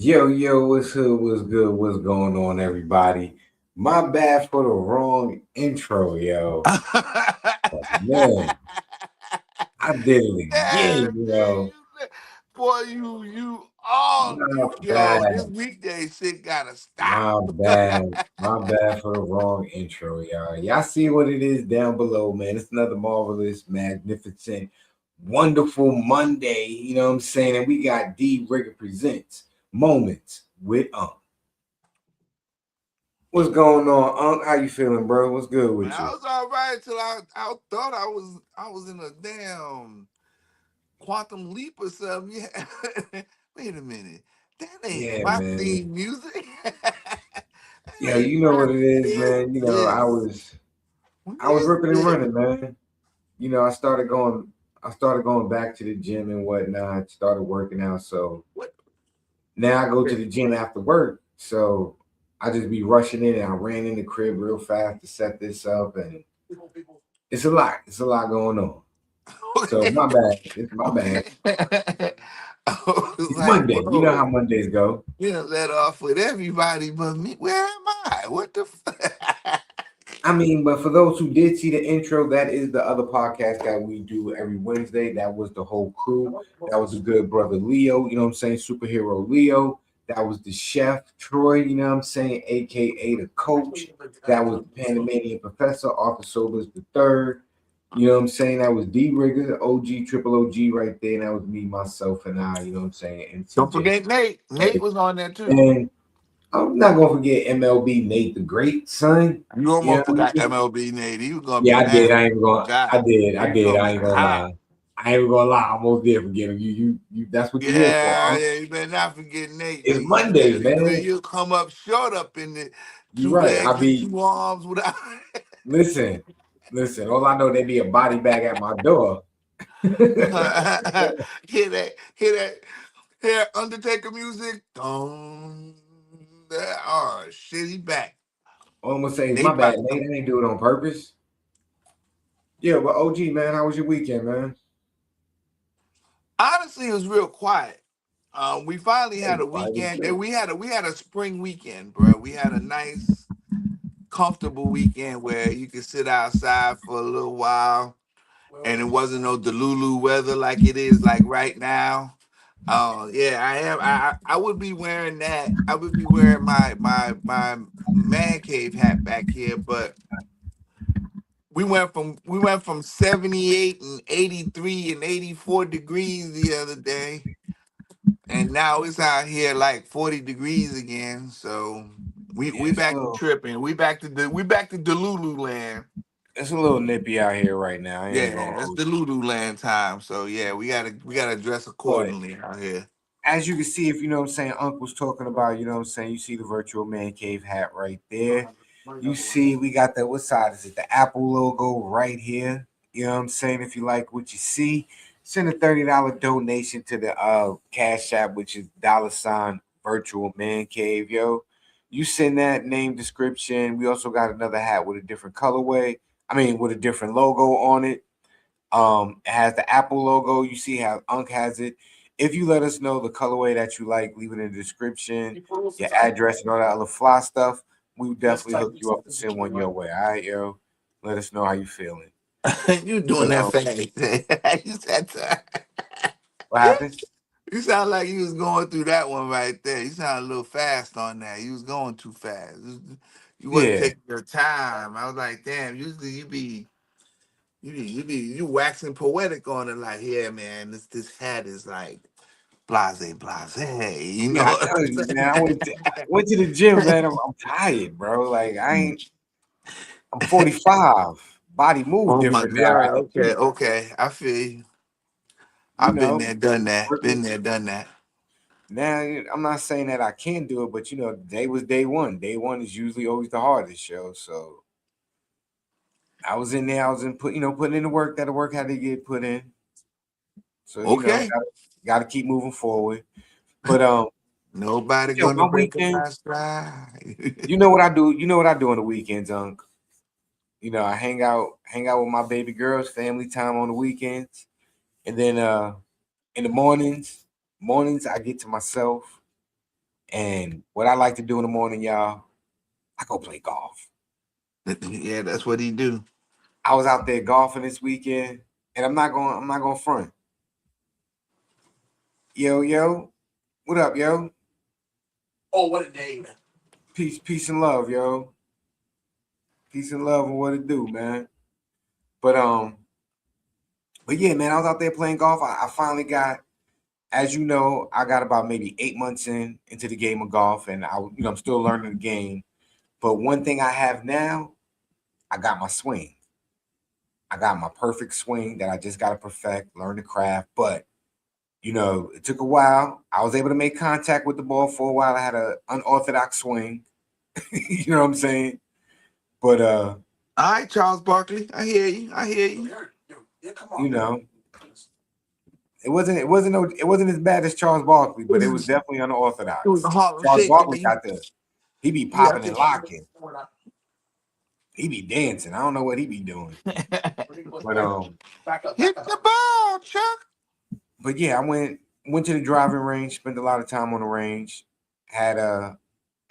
Yo, what's good? What's good? What's going on, everybody? My bad for the wrong intro, yo. Man, I did it Yeah, again, man, yo. boy, you all My this bad. weekday shit gotta stop. My bad. My bad for the wrong intro, y'all. Y'all see what it is down below, man. It's another marvelous, magnificent, wonderful Monday. You know what I'm saying? And we got D Rigger Presents Moments with What's going on, Unc? How you feeling, bro? What's good Man, with I you? was all right till I thought I was in a damn quantum leap or something. Yeah. Wait a minute. That ain't Yeah, my man. theme music. That Yeah, ain't you know my what it is, man. theme music. What I was is ripping and this? running, man. I started going back to the gym and whatnot, started working out. So What? now I go to the gym after work. So I just be rushing in and I ran in the crib real fast to set this up and it's a lot. It's a lot going on. So Okay. my bad. It's my bad. Okay. I was It's like, Monday. You know how whoa. Mondays go. Let off with everybody but me. Where am I? What the I mean, but for those who did see the intro, that is the other podcast that we do every Wednesday. That was the whole crew. That was the good brother Leo, you know what I'm saying? Superhero Leo. That was the chef Troy, you know what I'm saying? AKA the coach. That was the Panamanian professor, Arthur Sobers the third. You know what I'm saying? That was D Rigger, OG, triple OG right there. And that was me, myself, and I, you know what I'm saying? Don't MCJ. forget Nate. Nate was on there too. And I'm not gonna forget MLB Nate the Great, son. You You know almost what I forgot mean? MLB Nate. He was gonna be Yeah, I did. mad I if ain't you even gonna. forgot. I did. I He was did. gonna I be ain't gonna hot. lie. I ain't even gonna lie. I almost did forget him. You. That's what you here for, Yeah, huh? yeah, you better not forget Nate. It's Monday, man. You'll come up short up in the You two right. legs and two arms without. Listen, listen. All I know, they be a body bag at my door. Hear Undertaker music. Oh shit, he back. All I'm gonna say is my Nate bad, about to Nate. come. I ain't do it on purpose. Yeah, but OG man, how was your weekend, man? Honestly, it was real quiet. We finally Hey, had a Friday weekend, and too. we had a spring weekend, bro. We had a nice, comfortable weekend where you could sit outside for a little while, and it wasn't no Delulu weather like it is like right now. Yeah, I am. I would be wearing that. I would be wearing my man cave hat back here, but we went from 78 and 83 and 84 degrees the other day, and now it's out here like 40 degrees again. So Yeah, we back to tripping. We back to Delulu land. it's a little nippy out here right now. I ain't gonna Yeah, it's hold the you. Lulu land time. So yeah, we gotta dress But accordingly out here. as you can see, if you know what I'm saying, Unc was talking about, you know what I'm saying, you see the virtual man cave hat right there. You see, we got the, what side is it? The Apple logo right here. You know what I'm saying? If you like what you see, send a $30 donation to the Cash App, which is $ virtual man cave, yo. You send that name description. We also got another hat with a different colorway. I mean, with a different logo on it. It has the Apple logo. You see how Unc has it. If you let us know the colorway that you like, leave it in the description, your address, and all that other fly stuff. We would definitely hook you up and send one your way. All right, yo. Let us know how you feeling. You doing But that fast? You said that. what happened? You sound like you was going through that one right there. You sound a little fast on that. You was going too fast. You wasn't Yeah. taking your time. I was like, damn. Usually you waxing poetic on it. Like, yeah, man, this hat is like blase blase. You know Yeah, I what tell I'm you, man. I saying? went to the gym, man. I'm tired, bro. Like I ain't. I'm 45. Body move Oh my different now god. after Okay, okay. I feel you. you I've been know there, done that. working. Been there, done that. Now I'm not saying that I can do it, but day was day one. Day one is usually always the hardest show. So I was in there. I was in putting in the work that the work had to get put in. So Okay. got to keep moving forward. But Nobody yo, gonna my break up my weekends. stride. You know what I do. You know what I do on the weekends, Unc. I hang out with my baby girls, family time on the weekends, and then in the mornings I get to myself. And what I like to do in the morning, y'all, I go play golf. Yeah, that's what he do. I was out there golfing this weekend, and I'm not going front. Yo, yo, what up, yo? Oh, what a day, man. Peace and love, yo. Peace and love and what it do, man. But but yeah, man, I was out there playing golf. I finally got, as you know, I got about maybe 8 months into the game of golf, and I'm still learning the game. But one thing I have now, I got my swing. I got my perfect swing that I just got to perfect, learn the craft. But it took a while. I was able to make contact with the ball for a while. I had an unorthodox swing. You know what I'm saying? But All right, Charles Barkley. I hear you. I hear you. Yeah, come you on. know, it wasn't as bad as Charles Barkley, but it was definitely It was unorthodox. the Harlem Charles Shake, Barkley baby. he be Yeah. popping and locking. He be dancing. I don't know what he be doing. But Hit the ball, Chuck. but yeah, I went to the driving range, spent a lot of time on the range, had an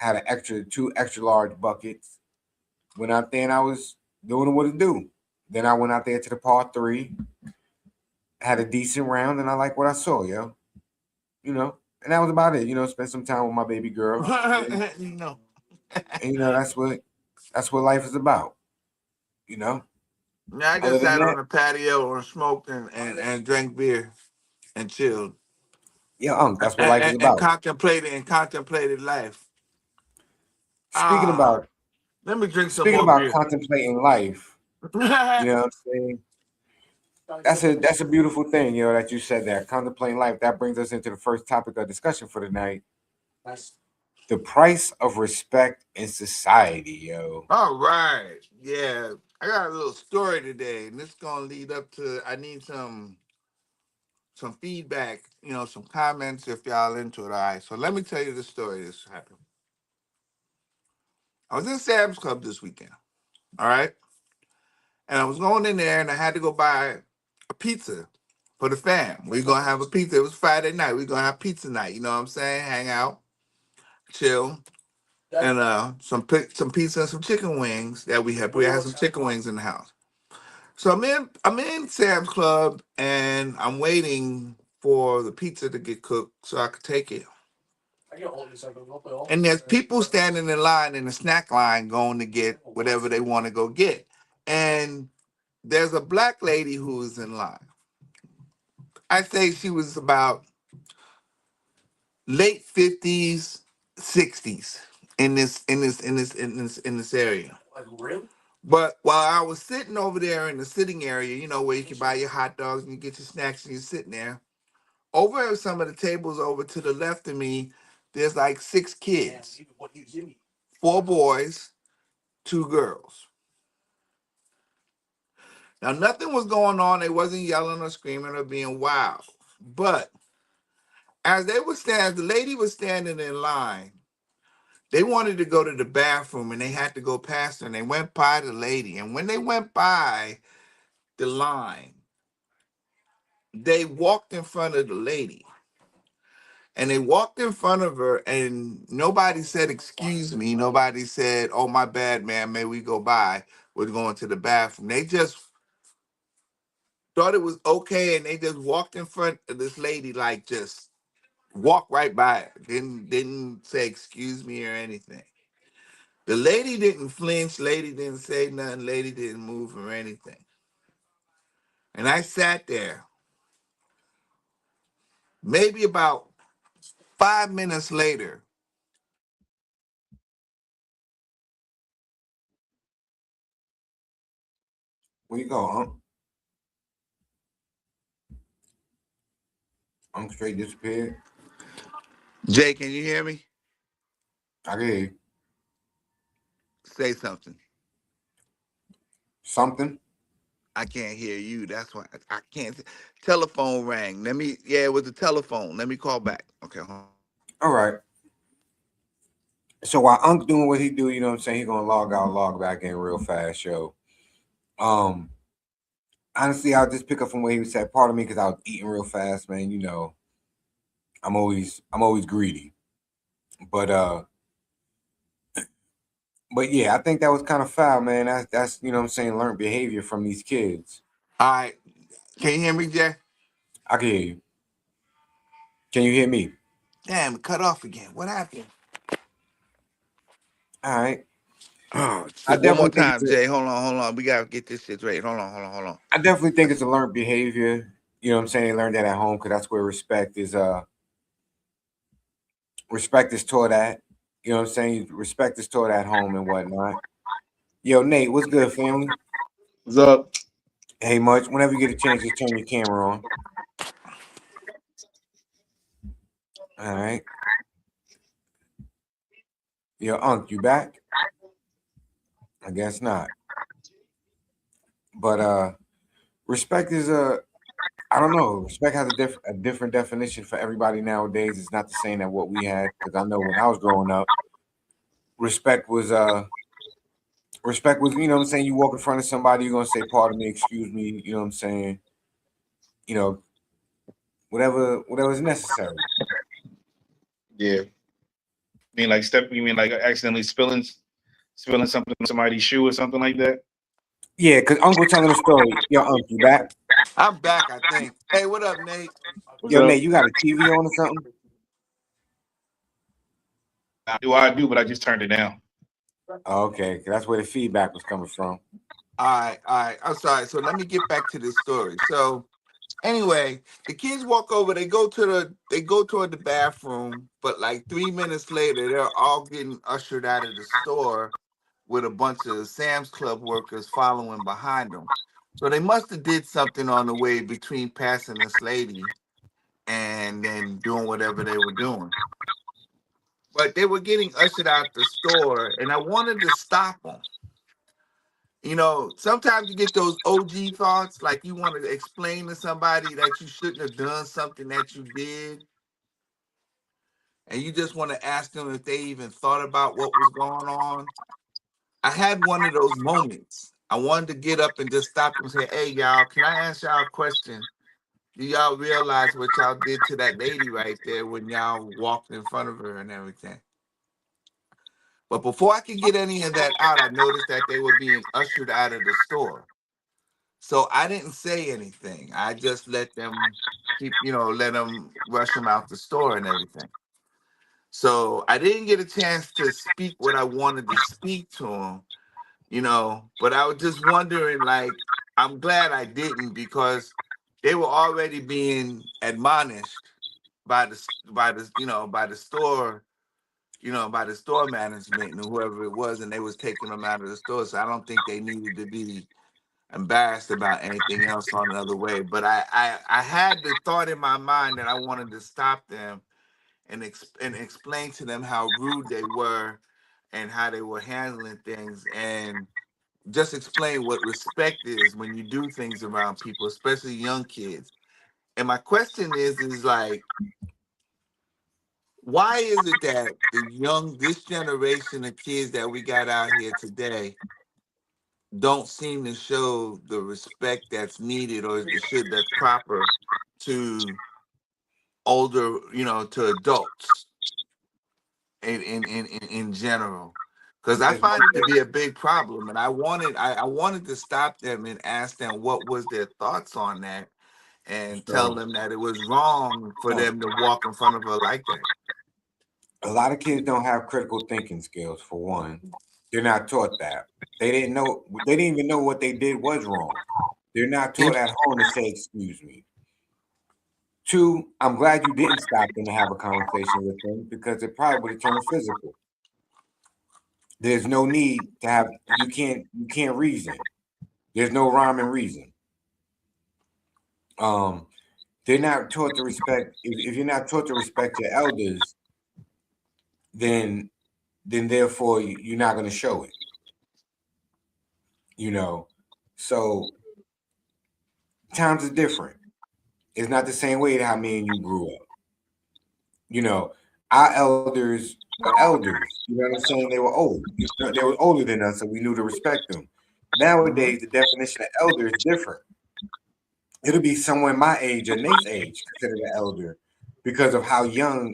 extra two extra large buckets. Went out there and I was doing what it do. Then I went out there to the par three, had a decent round, and I like what I saw, yo. And that was about it. Spent some time with my baby girl, and, You know. and that's what life is about. You know. Yeah, I Other just than sat on that, the patio and smoked and drank beer and chilled yeah, that's what life is and about. contemplated life. Speaking Ah, about let me drink some speaking more about beer. contemplating life, you know what I'm saying? That's a beautiful thing, that you said that. Contemplating life. That brings us into the first topic of discussion for the night. The price of respect in society, yo. All right, yeah, I got a little story today, and this is gonna lead up to. I need some feedback, some comments if y'all into it. All right, so let me tell you the story. This happened. I was in Sam's Club this weekend. All right, and I was going in there, and I had to go buy a pizza for the fam. We're gonna have a pizza. It was Friday night. We're gonna have pizza night. You know what I'm saying? Hang out, chill, and some pizza and some chicken wings that we had. We had some chicken wings in the house. So I'm in Sam's Club and I'm waiting for the pizza to get cooked so I could take it. And there's people standing in line in the snack line going to get whatever they want to go get. And there's a black lady who is in line. I say she was about late 50s, 60s in this area. But while I was sitting over there in the sitting area, where you can buy your hot dogs and you get your snacks and you're sitting there, over at some of the tables over to the left of me, there's like 6 kids, 4 boys, 2 girls. Now nothing was going on. They wasn't yelling or screaming or being wild. But as the lady was standing in line, they wanted to go to the bathroom and they had to go past her and they went by the lady. And when they went by the line, they walked in front of the lady. And they walked in front of her, and nobody said, "Excuse me." Nobody said, "Oh, my bad, man. May we go by? We're going to the bathroom." They just thought it was okay, and they just walked in front of this lady, like just walked right by her. Didn't say excuse me or anything. The lady didn't flinch. Lady didn't say nothing. Lady didn't move or anything. And I sat there. Maybe about 5 minutes later, Where you go, huh? I'm straight disappeared. Jay, can you hear me? I can hear you. Say something. Something. I can't hear you. That's why I can't. Telephone rang. Yeah, it was the telephone. Let me call back. Okay, hold on. All right. So while Unc doing what he do, you know what I'm saying, he gonna log out, log back in real fast, yo. Um, Honestly, I'll just pick up from where he said. Part of me, because I was eating real fast, man. I'm always greedy. But but yeah, I think that was kind of foul, man. That's you know what I'm saying, learned behavior from these kids. All right. Can you hear me, Jay? I can hear you. Can you hear me? Damn, it cut off again. What happened? All right. Oh I shit. One more definitely think it's time, a Jay. Hold on. We gotta get this shit right. Hold on. I definitely think it's a learned behavior. You know what I'm saying? They learned that at home because that's where respect is taught at. You know what I'm saying? Respect is taught at home and whatnot. Yo, Nate, what's good, family? What's up? Hey, much. Whenever you get a chance, just turn your camera on. All right. Yo, Unc, you back? I guess not. But respect is I don't know. Respect has a different definition for everybody nowadays. It's not the same as what we had because I know when I was growing up, respect was you know what I'm saying. You walk in front of somebody, you're gonna say pardon me, excuse me. You know what I'm saying. You know whatever is necessary. Yeah. You mean like accidentally spilling something on somebody's shoe or something like that? Yeah, because Uncle telling a story. Yo, Unc, you back? I'm back, I think. Hey, what up, Nate? What's Yo, up? Nate, you got a TV on or something? I do, but I just turned it down. Oh, okay, 'cause that's where the feedback was coming from. All right. I'm sorry. So let me get back to this story. So anyway, the kids walk over, they go toward the bathroom, but like 3 minutes later, they're all getting ushered out of the store with a bunch of Sam's Club workers following behind them. So they must have did something on the way between passing this lady and then doing whatever they were doing. But they were getting ushered out the store, and I wanted to stop them. You know, sometimes you get those OG thoughts, like you want to explain to somebody that you shouldn't have done something that you did, and you just want to ask them if they even thought about what was going on. I had one of those moments. I wanted to get up and just stop them and say, "Hey, y'all, can I ask y'all a question? Do y'all realize what y'all did to that lady right there when y'all walked in front of her and everything?" But before I could get any of that out, I noticed that they were being ushered out of the store. So I didn't say anything. I just let them let them rush them out the store and everything. So I didn't get a chance to speak what I wanted to speak to them, but I was just wondering, like, I'm glad I didn't because they were already being admonished by the store, by the store management and whoever it was, and they was taking them out of the store. So I don't think they needed to be embarrassed about anything else on the other way. But I had the thought in my mind that I wanted to stop them and explain to them how rude they were and how they were handling things, and just explain what respect is when you do things around people, especially young kids. And my question is like, why is it that this generation of kids that we got out here today don't seem to show the respect that's needed or that's proper to older, to adults in general? Because I It's one find it to thing be a big problem, and I wanted to stop them and ask them what was their thoughts on that, and tell so them that it was wrong for no, them to walk in front of her like that. a lot of kids don't have critical thinking skills. For one, they're not taught that. They didn't know. They didn't even know what they did was wrong. They're not Yep. taught at home to say excuse me. Two, I'm glad you didn't stop them to have a conversation with them because it probably would have turned physical. There's no need to have you can't reason. There's no rhyme and reason. Um, they're not taught to respect. If you're not taught to respect your elders, then therefore you're not going to show it. You know, so times are different. It's not the same way that how me and you grew up. You know, our elders were elders. You know what I'm saying? They were old. They were older than us, so we knew to respect them. Mhm. Nowadays, the definition of elder is different. It'll be someone my age or Nate's age considered an elder because of how young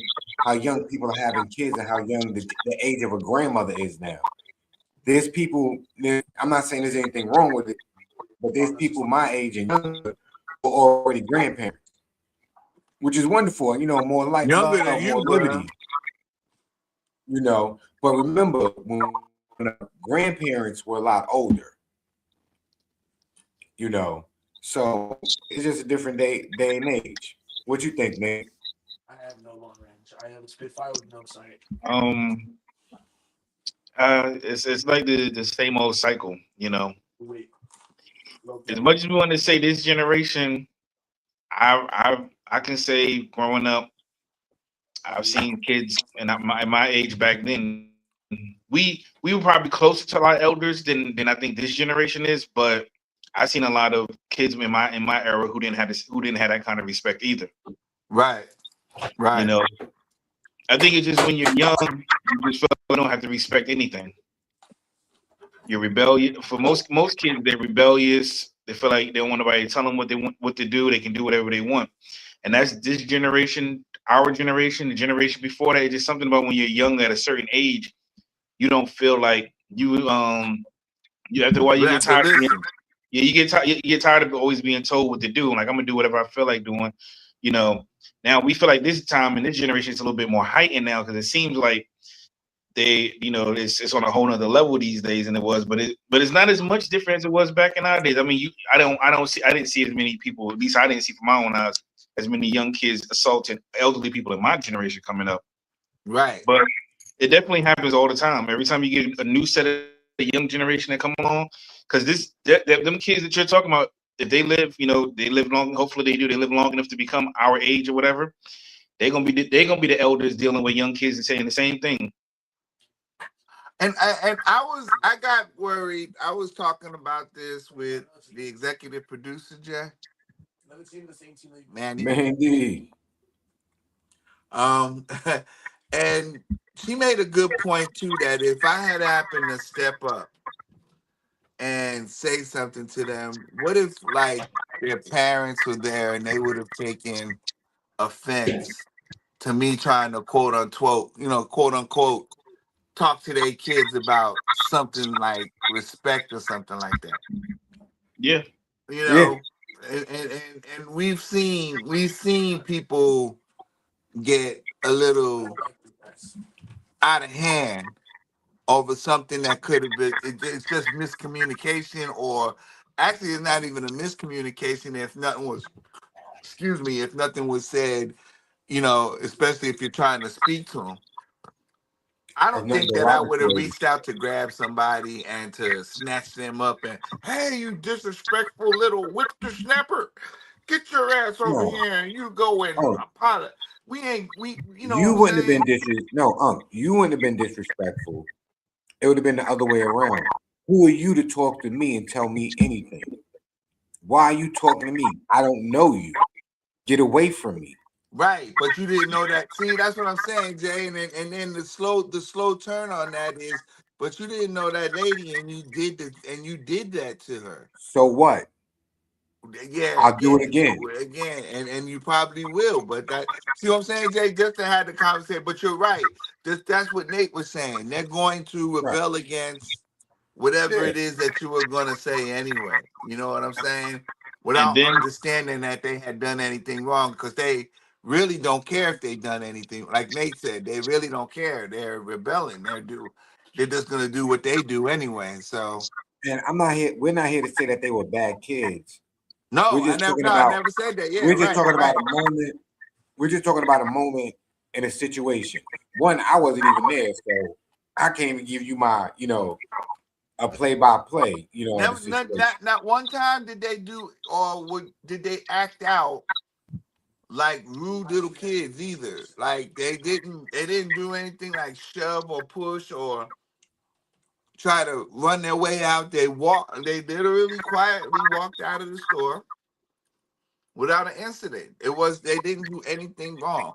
people are having kids and how young the age of a grandmother is now. There's people. I'm not saying there's anything wrong with it, but there's people my age and younger who are already grandparents, which is wonderful. You know, more life, Younger love, than more you, bro. liberty. You know, but remember when grandparents were a lot older. You know, so it's just a different day and age. What you think, Nate? I have no long range. I have a Spitfire with no sight. Um, it's like the same old cycle, you know. Wait, look As at much as we want to say this generation, I can say growing up, I've seen kids and my age back then. We were probably closer to our elders than I think this generation is, but I seen a lot of kids in my era who didn't have who didn't have that kind of respect either. Right, You right. know, I think it's just when you're young, you just feel like you don't have to respect anything. You're rebellious. For most kids, they're rebellious. They feel like they don't want nobody to tell them what they want what to do. They can do whatever they want, and that's this generation, our generation, the generation before that. It's just something about when you're young at a certain age, you don't feel like you after a while You you get have to tired. listen. Yeah, you get tired of always being told what to do. Like I'm gonna do whatever I feel like doing. You know, now we feel like this time in this generation is a little bit more heightened now because it seems like it's on a whole nother level these days than it was, but it's not as much different as it was back in our days. I mean, I didn't see as many people, at least I didn't see from my own eyes, as many young kids assaulting elderly people in my generation coming up. Right. But it definitely happens all the time. Every time you get a new set of young generation that come along, because them kids that you're talking about, if they live, they live long. Hopefully they do. They live long enough to become our age or whatever. They're gonna be the elders dealing with young kids and saying the same thing. And I got worried. I was talking about this with the executive producer, Jay. another team, the same team. Mandy. Mandy. Um, and she made a good point too that if I had happened to step up and say something to them, what if like their parents were there and they would have taken offense to me trying to quote unquote, talk to their kids about something like respect or something like that. Yeah, You Yeah. know, and we've seen people get a little out of hand over something that could have been it's just miscommunication, or actually it's not even a miscommunication if nothing was, excuse me, if nothing was said, especially if you're trying to speak to them. I There's don't nothing think that I would have derogatory. reached out to grab somebody and to snatch them up and, hey, you disrespectful little whippersnapper, get your ass over No. here and you go and Oh, apologize. We ain't, you know what you I'm wouldn't have saying? been no, you wouldn't have been disrespectful. It would have been the other way around. Who are you to talk to me and tell me anything? Why are you talking to me? I don't know you. Get away from me. Right, but you didn't know that. See, that's what I'm saying, Jay. And then the slow turn on that is, but you didn't know that lady, and you did that to her. So what? Yeah, I'll do it again, again. again, and you probably will. But that, see what I'm saying, Jay? Just to have the conversation. But you're right. That's what Nate was saying. They're going to Right. rebel against whatever Yeah. it is that you were going to say anyway. You know what I'm saying? and Without then understanding that they had done anything wrong, because they really don't care if they've done anything. Like Nate said, they really don't care. They're rebelling. They're just going to do what they do anyway. So And I'm not here. We're not here to say that they were bad kids. no, We're just talking I about. never said that. Yeah, We're just right, talking about right. a moment. We're just talking about a moment in a situation. One, I wasn't even there, so I can't even give you my, a play by play, of the Never, not, situation. not, not one time did they do, or did they act out like rude little kids either. Like they didn't do anything like shove or push or try to run their way out. They literally quietly walked out of the store without an incident. They didn't do anything wrong.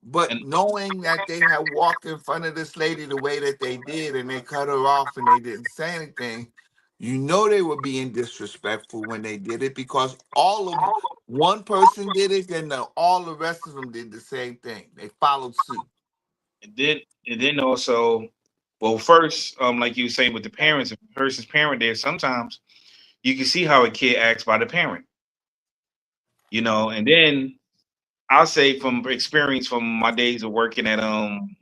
But and knowing that they had walked in front of this lady the way that they did and they cut her off and they didn't say anything, You know they were being disrespectful when they did it because all of one person did it, then all the rest of them did the same thing. They followed suit. And then also, well, first, like you were saying with the parents, if the person's parent there, sometimes you can see how a kid acts by the parent, and then I'll say from experience from my days of working at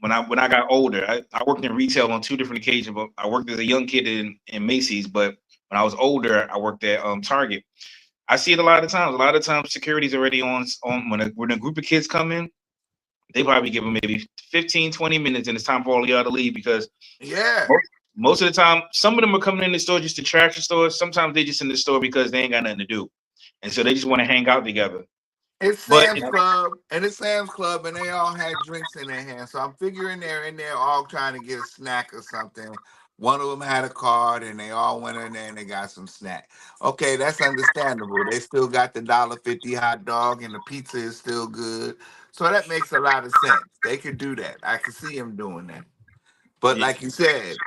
when I got older, I worked in retail on two different occasions, but I worked as a young kid in Macy's, but when I was older, I worked at Target. I see it a lot of times. A lot of times security's already on when a group of kids come in, they probably give them maybe 15, 20 minutes and it's time for all y'all to leave because Yeah. most of the time, some of them are coming in the store just to trash the store. Sometimes they just in the store because they ain't got nothing to do. And so they just want to hang out together. It's But Sam's Club, and it's Sam's Club, and they all had drinks in their hands. So I'm figuring they're in there all trying to get a snack or something. One of them had a card, and they all went in there and they got some snack. Okay, that's understandable. They still got the $1.50 hot dog, and the pizza is still good. So that makes a lot of sense. They could do that. I could see them doing that. But yeah, like you said,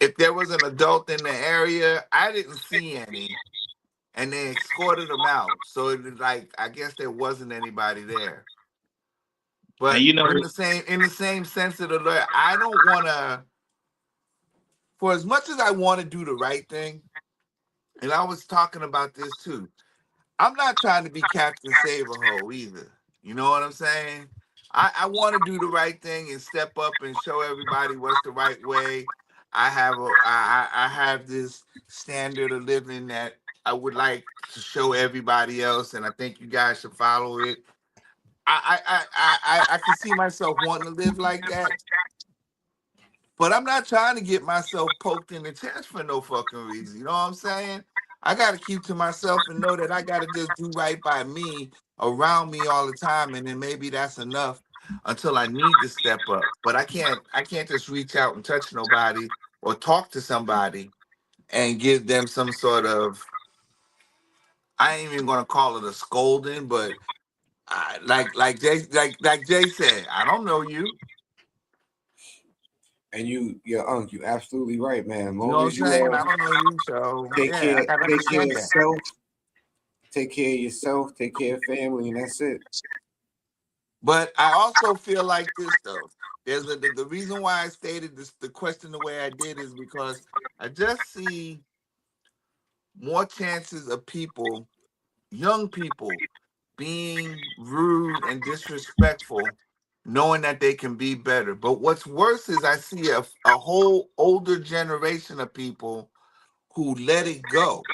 if there was an adult in the area, I didn't see any, and they escorted them out. So it was like I guess there wasn't anybody there. and But in the same sense of the law, I don't want to. For as much as I want to do the right thing, and I was talking about this too. I'm not trying to be Captain Save a Hole either. You know what I'm saying? I want to do the right thing and step up and show everybody what's the right way. I have this standard of living that I would like to show everybody else, and I think you guys should follow it. I can see myself wanting to live like that, but I'm not trying to get myself poked in the chest for no fucking reason. You know what I'm saying? I got to keep to myself and know that I got to just do right by me around me all the time, and then maybe that's enough until I need to step up. But I can't just reach out and touch nobody or talk to somebody and give them some sort of, I ain't even gonna call it a scolding, but like Jay said, I don't know you. And your uncle, you absolutely right, man. As You know long what I'm as you saying? I don't know you, so take yeah, I care, gotta take care of understand that. yourself, take care of family, and that's it. But I also feel like this though. The reason why I stated this the question the way I did is because I just see more chances of people, young people, being rude and disrespectful, knowing that they can be better. But what's worse is I see a whole older generation of people who let it go,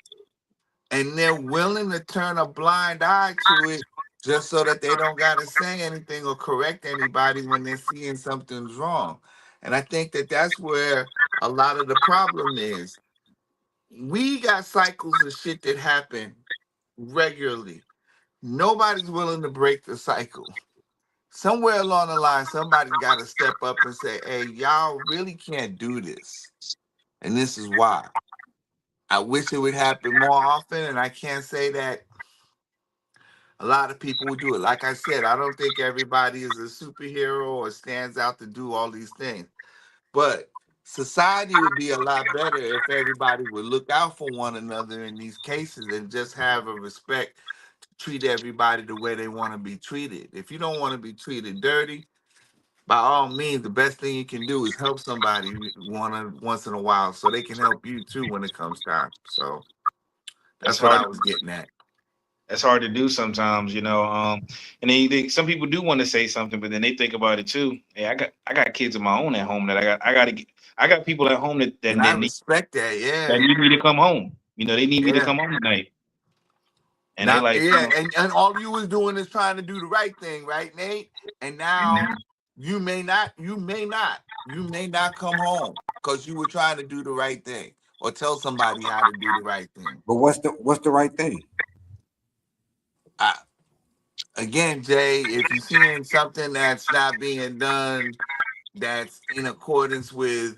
and they're willing to turn a blind eye to it just so that they don't got to say anything or correct anybody when they're seeing something's wrong. And I think that that's where a lot of the problem is. We got cycles of shit that happen regularly. Nobody's willing to break the cycle. Somewhere along the line, somebody got to step up and say, hey, y'all really can't do this. And this is why. I wish it would happen more often. And I can't say that a lot of people would do it. Like I said, I don't think everybody is a superhero or stands out to do all these things. But society would be a lot better if everybody would look out for one another in these cases and just have a respect to treat everybody the way they want to be treated. If you don't want to be treated dirty, by all means, the best thing you can do is help somebody once in a while so they can help you too when it comes time. So that's that's what hard. I was getting at. That's hard to do sometimes, And some people do want to say something, but then they think about it too. Hey, I got kids of my own at home that I got people at home And I respect that. that Yeah. need me to come home. They need me to Yeah. come home tonight, and they're Now, like, yeah, and all you was doing is trying to do the right thing, right, Nate? And now you may not come home because you were trying to do the right thing or tell somebody how to do the right thing. But what's the right thing? I, again, Jay, if you're seeing something that's not being done, that's in accordance with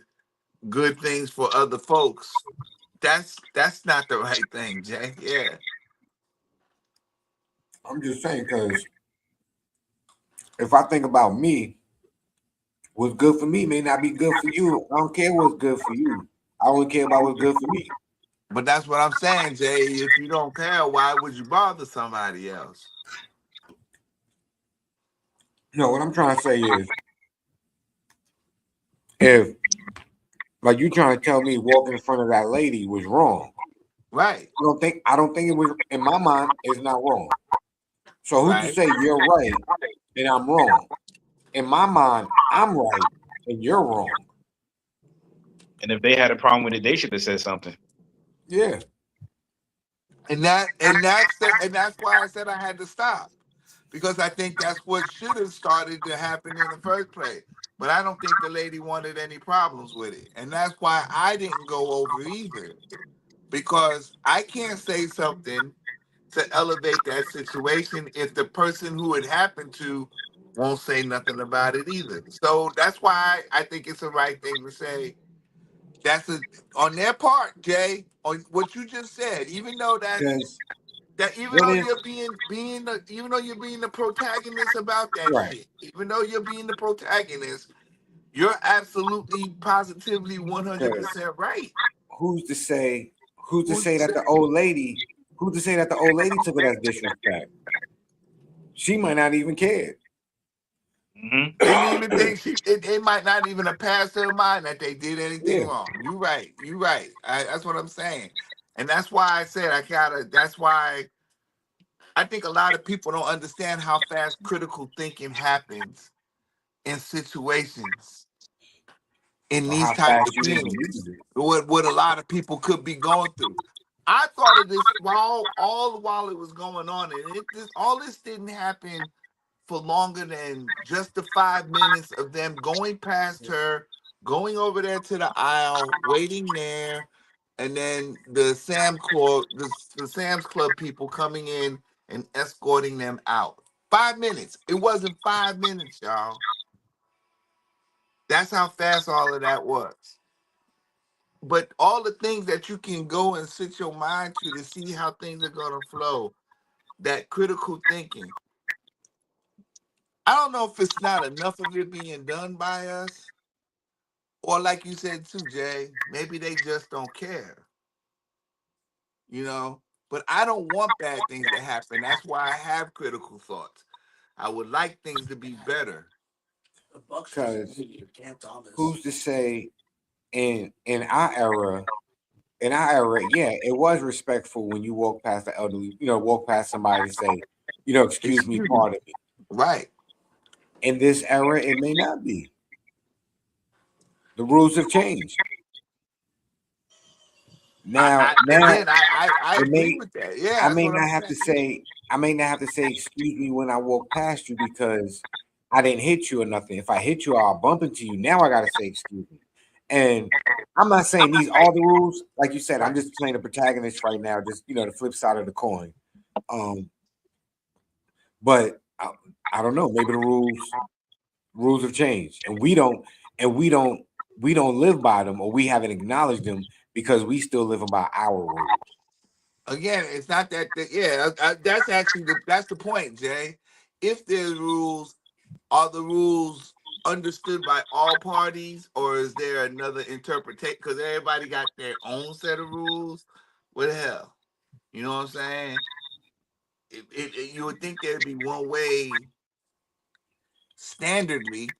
good things for other folks, that's not the right thing, Jay. Yeah. I'm just saying because if I think about me, what's good for me may not be good for you. I don't care what's good for you. I only care about what's good for me. But that's what I'm saying, Jay. If you don't care, why would you bother somebody else? No, what I'm trying to say is, if like you trying to tell me walking in front of that lady was wrong, Right, I don't think it was in my mind. It's not wrong. So who's to right. say you're right and I'm wrong? In my mind, I'm right and you're wrong. And if they had a problem with it, they should have said something. Yeah, And that's why I said I had to stop. Because I think that's what should have started to happen in the first place. But I don't think the lady wanted any problems with it. And that's why I didn't go over either. Because I can't say something to elevate that situation if the person who it happened to won't say nothing about it either. So that's why I think it's the right thing to say. That's on their part, Jay, on what you just said. Even though because even what though if you're even though you're being the protagonist about that right? shit, even though you're being the protagonist, you're absolutely positively Because 100% right. who's to say? Who's to Who's say to that say? the old lady? Who's to say that the old lady took it as disrespect? She might not even care. Hmm. And even think it might not even have passed their mind that they did anything Yeah, wrong. You right. You right. That's what I'm saying. And that's why I said I gotta. That's why I think a lot of people don't understand how fast critical thinking happens in situations in or these how type fast of you need to things. use it. What a lot of people could be going through. I thought of this while all while it was going on, and all this didn't happen for longer than just the 5 minutes of them going past her, going over there to the aisle, waiting there, and then the Sam's Club people coming in and escorting them out. 5 minutes. It wasn't 5 minutes, y'all. That's how fast all of that was. But all the things that you can go and sit your mind to see how things are going to flow, that critical thinking. I don't know if it's not enough of it being done by us, or like you said too, Jay, maybe they just don't care, you know? But I don't want bad things to happen. That's why I have critical thoughts. I would like things to be better. The Bucks just Because need Cam Thomas. who's to say in our era? In our era, yeah, it was respectful when you walk past the elderly. Walk past somebody and say, excuse me, Excuse me. pardon me. Right. In this era, it may not be. The rules have changed. Now I it agree may with that. Yeah, I that's may what I'm not have saying. to say I may not have to say excuse me when I walk past you because I didn't hit you or nothing. If I hit you, I'll bump into you. Now I gotta say excuse me. And I'm not saying these are the rules. Like you said, I'm just playing the protagonist right now, just the flip side of the coin. Um, but I don't know. Maybe the rules have changed, and we don't live by them, or we haven't acknowledged them because we still living by our rules. Again, it's not yeah, that's the point, Jay. If there's rules, are the rules understood by all parties, or is there another interpretation? Because everybody got their own set of rules. What the hell? You know what I'm saying? You would think there'd be one way standardly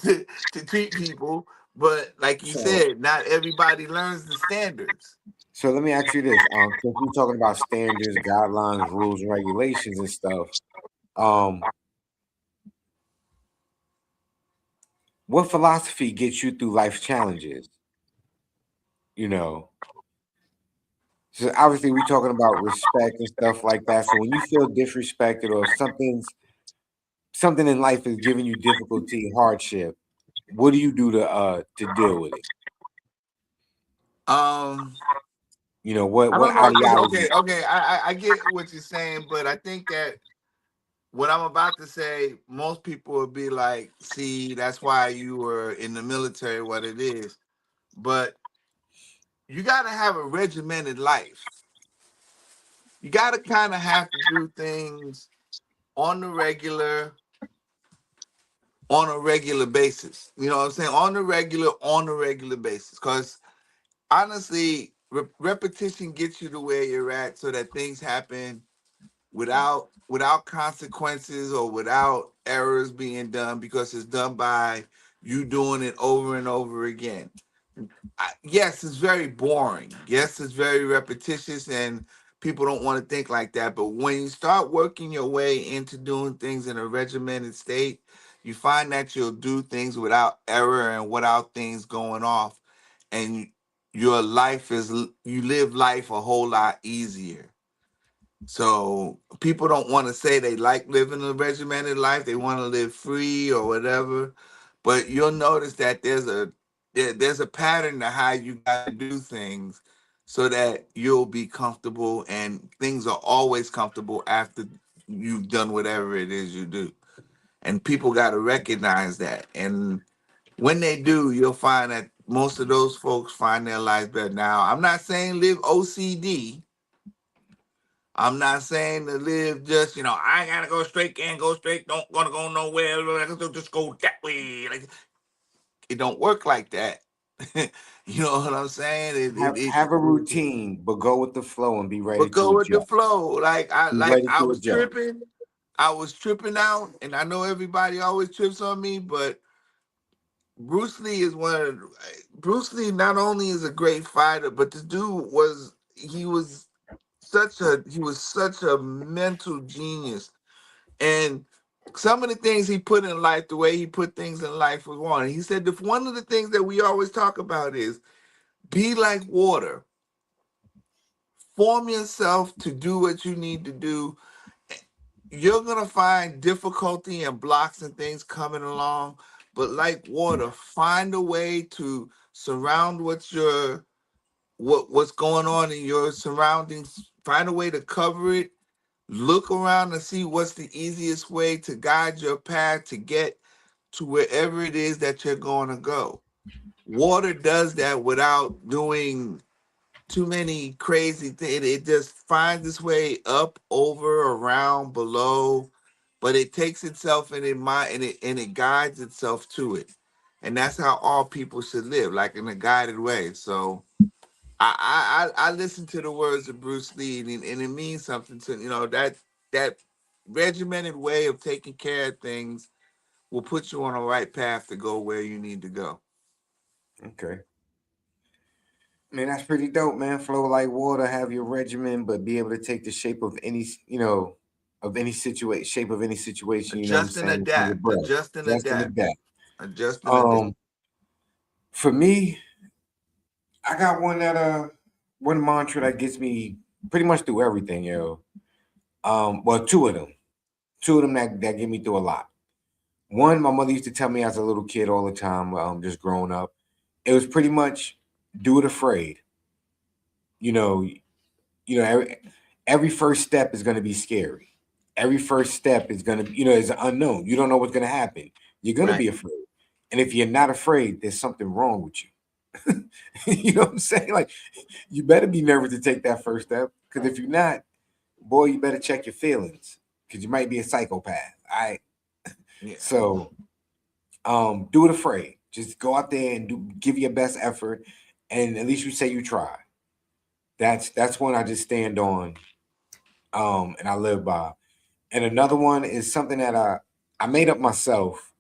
to treat people, but like you So, said, not everybody learns the standards. so let me ask you this: since we're talking about standards, guidelines, rules, and regulations and stuff, um, what philosophy gets you through life's challenges? You know, so obviously we're talking about respect and stuff like that. So when you feel disrespected or something in life is giving you difficulty, hardship, what do you do to deal with it? Um, What I what don't know. ideology? Okay. I get what you're saying, but I think that what I'm about to say, most people would be like, "See, that's why you were in the military. What it is." But you got to have a regimented life. You got to kind of have to do things on the regular, on a regular basis. You know what I'm saying? On a regular basis. Because honestly, repetition gets you to where you're at, so that things happen without consequences or without errors being done, because it's done by you doing it over and over again. Yes, it's very boring. Yes, it's very repetitious, and people don't want to think like that. But when you start working your way into doing things in a regimented state, you find that you'll do things without error and without things going off, and your life is you live life a whole lot easier. So people don't want to say they like living a regimented life. They want to live free or whatever. But you'll notice that there's a pattern to how you got to do things so that you'll be comfortable, and things are always comfortable after you've done whatever it is you do. And people got to recognize that. And when they do, you'll find that most of those folks find their lives better. Now, I'm not saying live OCD. I'm not saying to live just, I gotta go straight, can't go straight, don't gonna go nowhere, just go that way. Like, it don't work like that. You know what I'm saying? Have a routine, but go with the flow and be ready But to go with the adjust. flow. Like Be ready I to was adjust. tripping. I was tripping out, and I know everybody always trips on me, but Bruce Lee is Bruce Lee not only is a great fighter, but this dude was such a mental genius. And some of the things he put in life, the way he put things in life was one. He said that one of the things that we always talk about is be like water. Form yourself to do what you need to do. You're gonna find difficulty and blocks and things coming along, but like water, find a way to surround what's going on in your surroundings. Find a way to cover it. Look around and see what's the easiest way to guide your path to get to wherever it is that you're going to go. Water does that without doing too many crazy things. It just finds its way up, over, around, below, but it takes itself and it guides itself to it. And that's how all people should live, like in a guided way. So I listen to the words of Bruce Lee, and it means something to that regimented way of taking care of things will put you on the right path to go where you need to go. Okay. Man, that's pretty dope, man. Flow like water, have your regimen, but be able to take the shape of any situation, shape of any situation, you know what I'm Adjust and saying, from your adapt. breath. Adjust and Just in the adapt. depth. Adjust and adapt. Um, for me, I got one mantra that gets me pretty much through everything, yo. Well, two of them. Two of them that get me through a lot. One, my mother used to tell me as a little kid all the time, just growing up. It was pretty much do it afraid. You know, every first step is going to be scary. Every first step is going to, is unknown. You don't know what's going to happen. You're going to Right. be afraid. And if you're not afraid, there's something wrong with you. You know what I'm saying? Like, you better be nervous to take that first step. Because if you're not, boy, you better check your feelings. Because you might be a psychopath. All right. Yeah. So, do it afraid. Just go out there and give your best effort. And at least you say you try. That's one I just stand on. And I live by. And another one is something that I made up myself,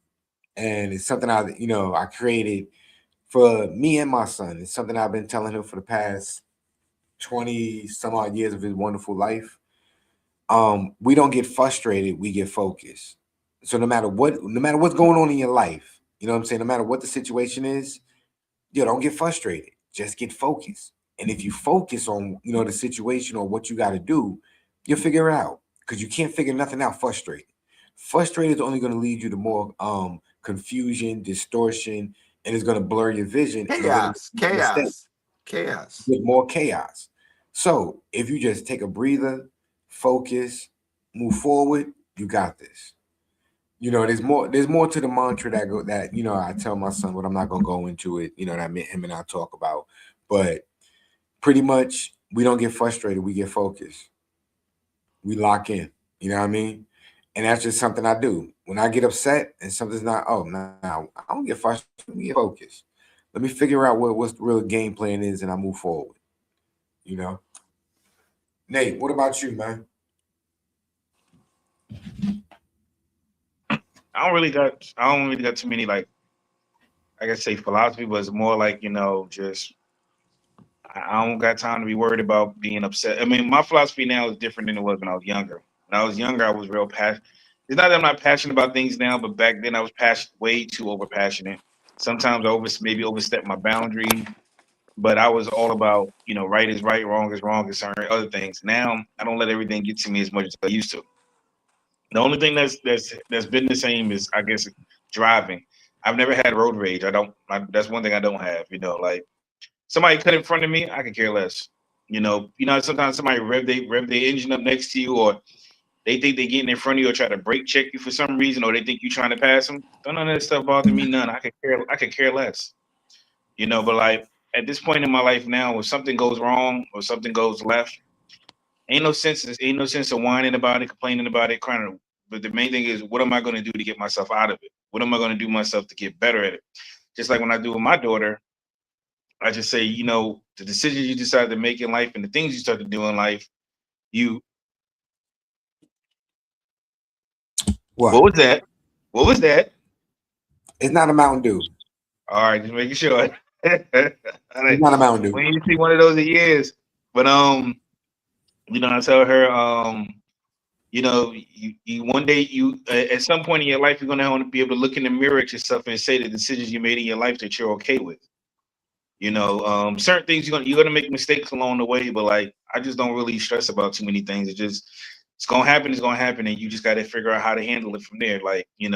and it's something I created for me and my son. It's something I've been telling him for the past 20 some odd years of his wonderful life. We don't get frustrated, we get focused. So no matter what's going on in your life, you know what I'm saying, no matter what the situation is, don't get frustrated. Just get focused. And if you focus on, the situation or what you got to do, you'll figure it out. Because you can't figure nothing out frustrated. Frustrated is only going to lead you to more confusion, distortion, and it's going to blur your vision, and you're going to Chaos. make mistakes Chaos. Chaos. with more chaos. So if you just take a breather, focus, move forward, you got this. There's more to the mantra that I tell my son, but I'm not gonna go into it, that him and I talk about. But pretty much we don't get frustrated, we get focused. We lock in, you know what I mean? And that's just something I do. When I get upset and something's not, oh no, I don't get frustrated, we get focused. Let me figure out what's the real game plan is, and I move forward. You know, Nate, what about you, man? I don't really got too many like I can say philosophy, but it's more like just I don't got time to be worried about being upset. I mean, my philosophy now is different than it was when I was younger. When I was younger, I was real passionate. It's not that I'm not passionate about things now, but back then I was passionate, way too over passionate. Sometimes I maybe overstep my boundaries, but I was all about right is right, wrong is wrong, and certain other things. Now I don't let everything get to me as much as I used to. The only thing that's been the same is I guess driving. I've never had road rage. That's one thing I don't have. Like somebody cut in front of me, I could care less. Sometimes somebody rev their engine up next to you, or they think they getting in front of you, or try to brake check you for some reason, or they think you trying to pass them. Don't none of that stuff bother me none. I could care less. But like at this point in my life now, if something goes wrong or something goes left, ain't no sense of whining about it, complaining about it, crying. But the main thing is, what am I going to do to get myself out of it? What am I going to do myself to get better at it? Just like when I do with my daughter, I just say, the decisions you decide to make in life and the things you start to do in life, you. What was that? What was that? It's not a Mountain Dew. All right, just making sure. It's not a Mountain Dew. We need to see one of those in years. But I tell her, you one day at some point in your life you're gonna want to be able to look in the mirror at yourself and say the decisions you made in your life that you're okay with. Certain things you're gonna make mistakes along the way, but like I just don't really stress about too many things. It's gonna happen, and you just gotta figure out how to handle it from there. Like, I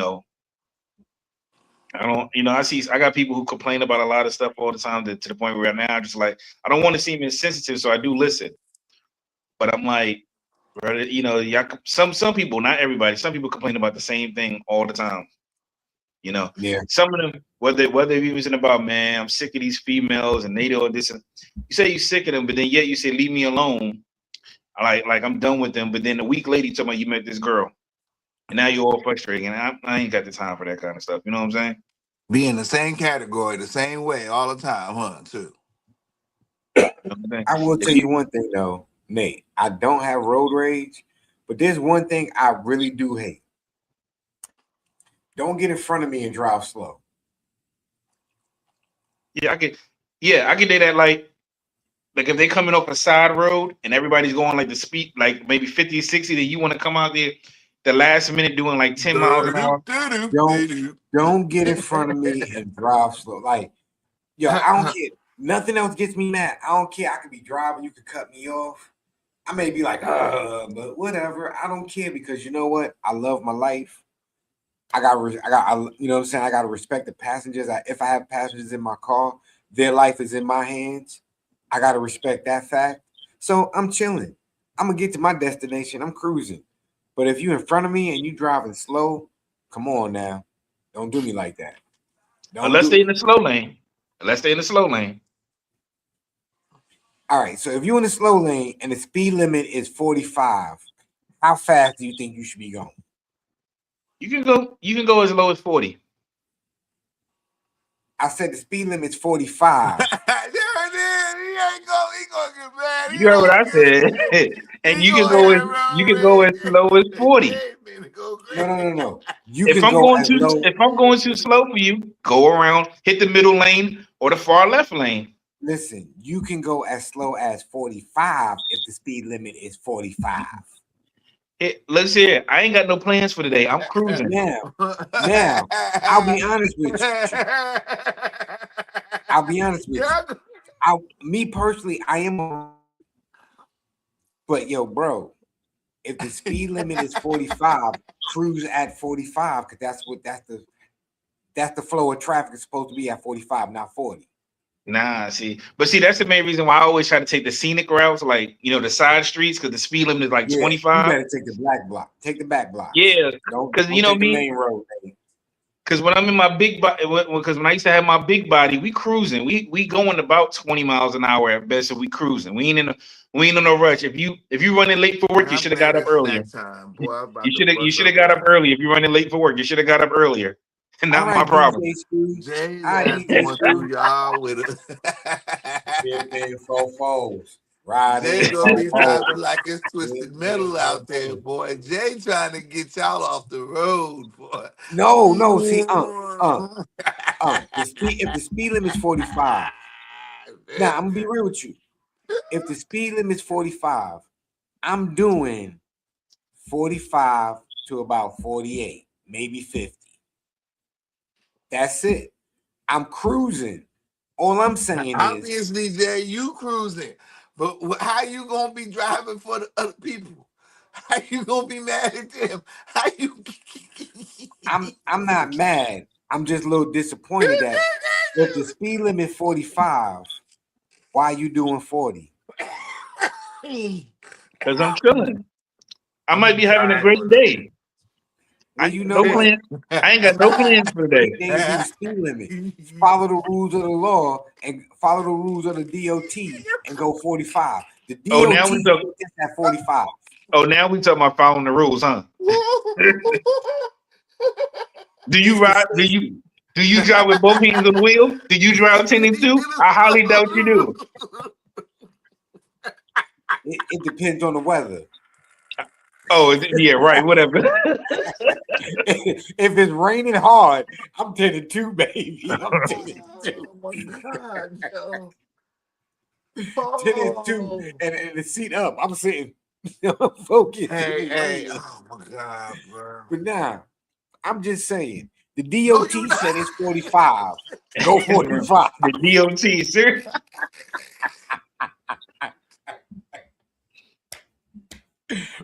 don't, I got people who complain about a lot of stuff all the time to the point where right now I'm just like, I don't want to seem insensitive, so I do listen. But I'm like, brother, y'all, some people, not everybody, some people complain about the same thing all the time. Yeah. Some of them, whether it was about, man, I'm sick of these females and they do this. And you say you're sick of them, but then yet you say leave me alone. Like I'm done with them. But then a week later, you talking about you met this girl, and now you're all frustrated. And I ain't got the time for that kind of stuff. You know what I'm saying? Be in the same category, the same way all the time, huh? Too. I will tell you one thing though, Nate. I don't have road rage, but there's one thing I really do hate. Don't get in front of me and drive slow. Yeah, I can do that. Like if they coming off a side road and everybody's going like the speed, like maybe 50 or 60, then you want to come out there the last minute doing like 10 miles an hour. Don't get in front of me and drive slow. Like, yo, I don't care. Nothing else gets me mad. I don't care. I could be driving. You could cut me off. I may be like, but whatever. I don't care because you know what? I love my life. You know what I'm saying? I got to respect the passengers. If I have passengers in my car, their life is in my hands. I got to respect that fact. So I'm chilling. I'm going to get to my destination. I'm cruising. But if you in front of me and you driving slow, come on now. Don't do me like that. Let's stay in the slow lane. All right. So if you're in the slow lane and the speed limit is 45, how fast do you think you should be going? You can go as low as 40. I said the speed limit's 45. There it is. He gonna get mad. You heard what I said. And you can go as low as 40. No. If I'm going too slow for you, go around, hit the middle lane or the far left lane. Listen, you can go as slow as 45 if the speed limit is 45. Let's hear. I ain't got no plans for today. I'm cruising. Now, I'll be honest with you. Me personally, I am. But yo, bro, if the speed limit is 45, cruise at 45 because that's the flow of traffic is supposed to be at 45, not 40. Nah, that's the main reason why I always try to take the scenic routes, like the side streets, because the speed limit is like 25. You better take the black block, take the back block. Yeah, because you know me. The main road. Because when I'm in my big body, because when I used to have my big body, we cruising, we going about 20 miles an hour at best. If we cruising, we ain't in no rush. If you running late for work, you should have got up earlier. You should have got up early. If you're running late for work, you should have got up earlier. Not my problem. Jay, going through y'all with four fours. Jay riding. gonna be driving like it's twisted metal out there, boy. Jay trying to get y'all off the road, boy. No. See, the speed. If the speed limit is 45, now I'm gonna be real with you. If the speed limit is 45, I'm doing 45 to about 48, maybe 50. That's it. I'm cruising. All I'm saying is, obviously, Jay, you cruising, but how you gonna be driving for the other people? How you gonna be mad at them? How you? I'm not mad. I'm just a little disappointed that if the speed limit 45, why are you doing 40? Because I'm chilling. I might be having a great day. Well, I you ain't know got no what? plan. I ain't got no plans for the Great day. days do the speed limit. Follow the rules of the law and follow the rules of the DOT and go 45. The Oh, DOT now we talk. is at 45. Oh, now we talking about following the rules, huh? Do you It's the ride? safety. Do you drive with both hands on the wheel? Do you drive 10 and 2? I highly doubt you do. It depends on the weather. Oh, yeah, right. Whatever. If it's raining hard, I'm 10 and 2, baby. I'm 10 and 2. Oh my God, yo. 10 and 2. Oh. And the seat up. I'm sitting focused. Hey. Oh my God, bro. But now, I'm just saying, the No, DOT you not. said it's 45. Go 45. The DOT, sir.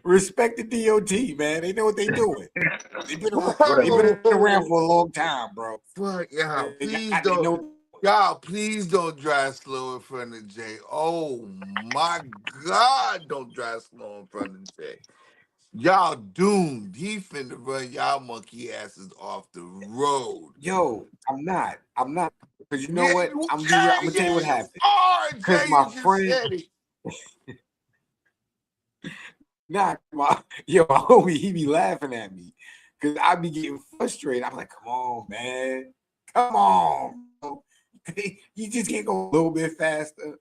Respect the DOT, man. They know what they doing. They've been Whatever. around for a long time, bro. Fuck, y'all. They Please got, they don't. know. Y'all, please don't drive slow in front of Jay. Oh my God, don't drive slow in front of Jay. Y'all doomed. He finna run y'all monkey asses off the road. Yo, I'm not. Because you know Yeah, what? you, I'm yeah, gonna tell you yeah, what you happened. are, Because Jay. my You just friend, said it. my homie, he be laughing at me. Because I be getting frustrated. I'm like, come on, man. Come on. You just can't go a little bit faster.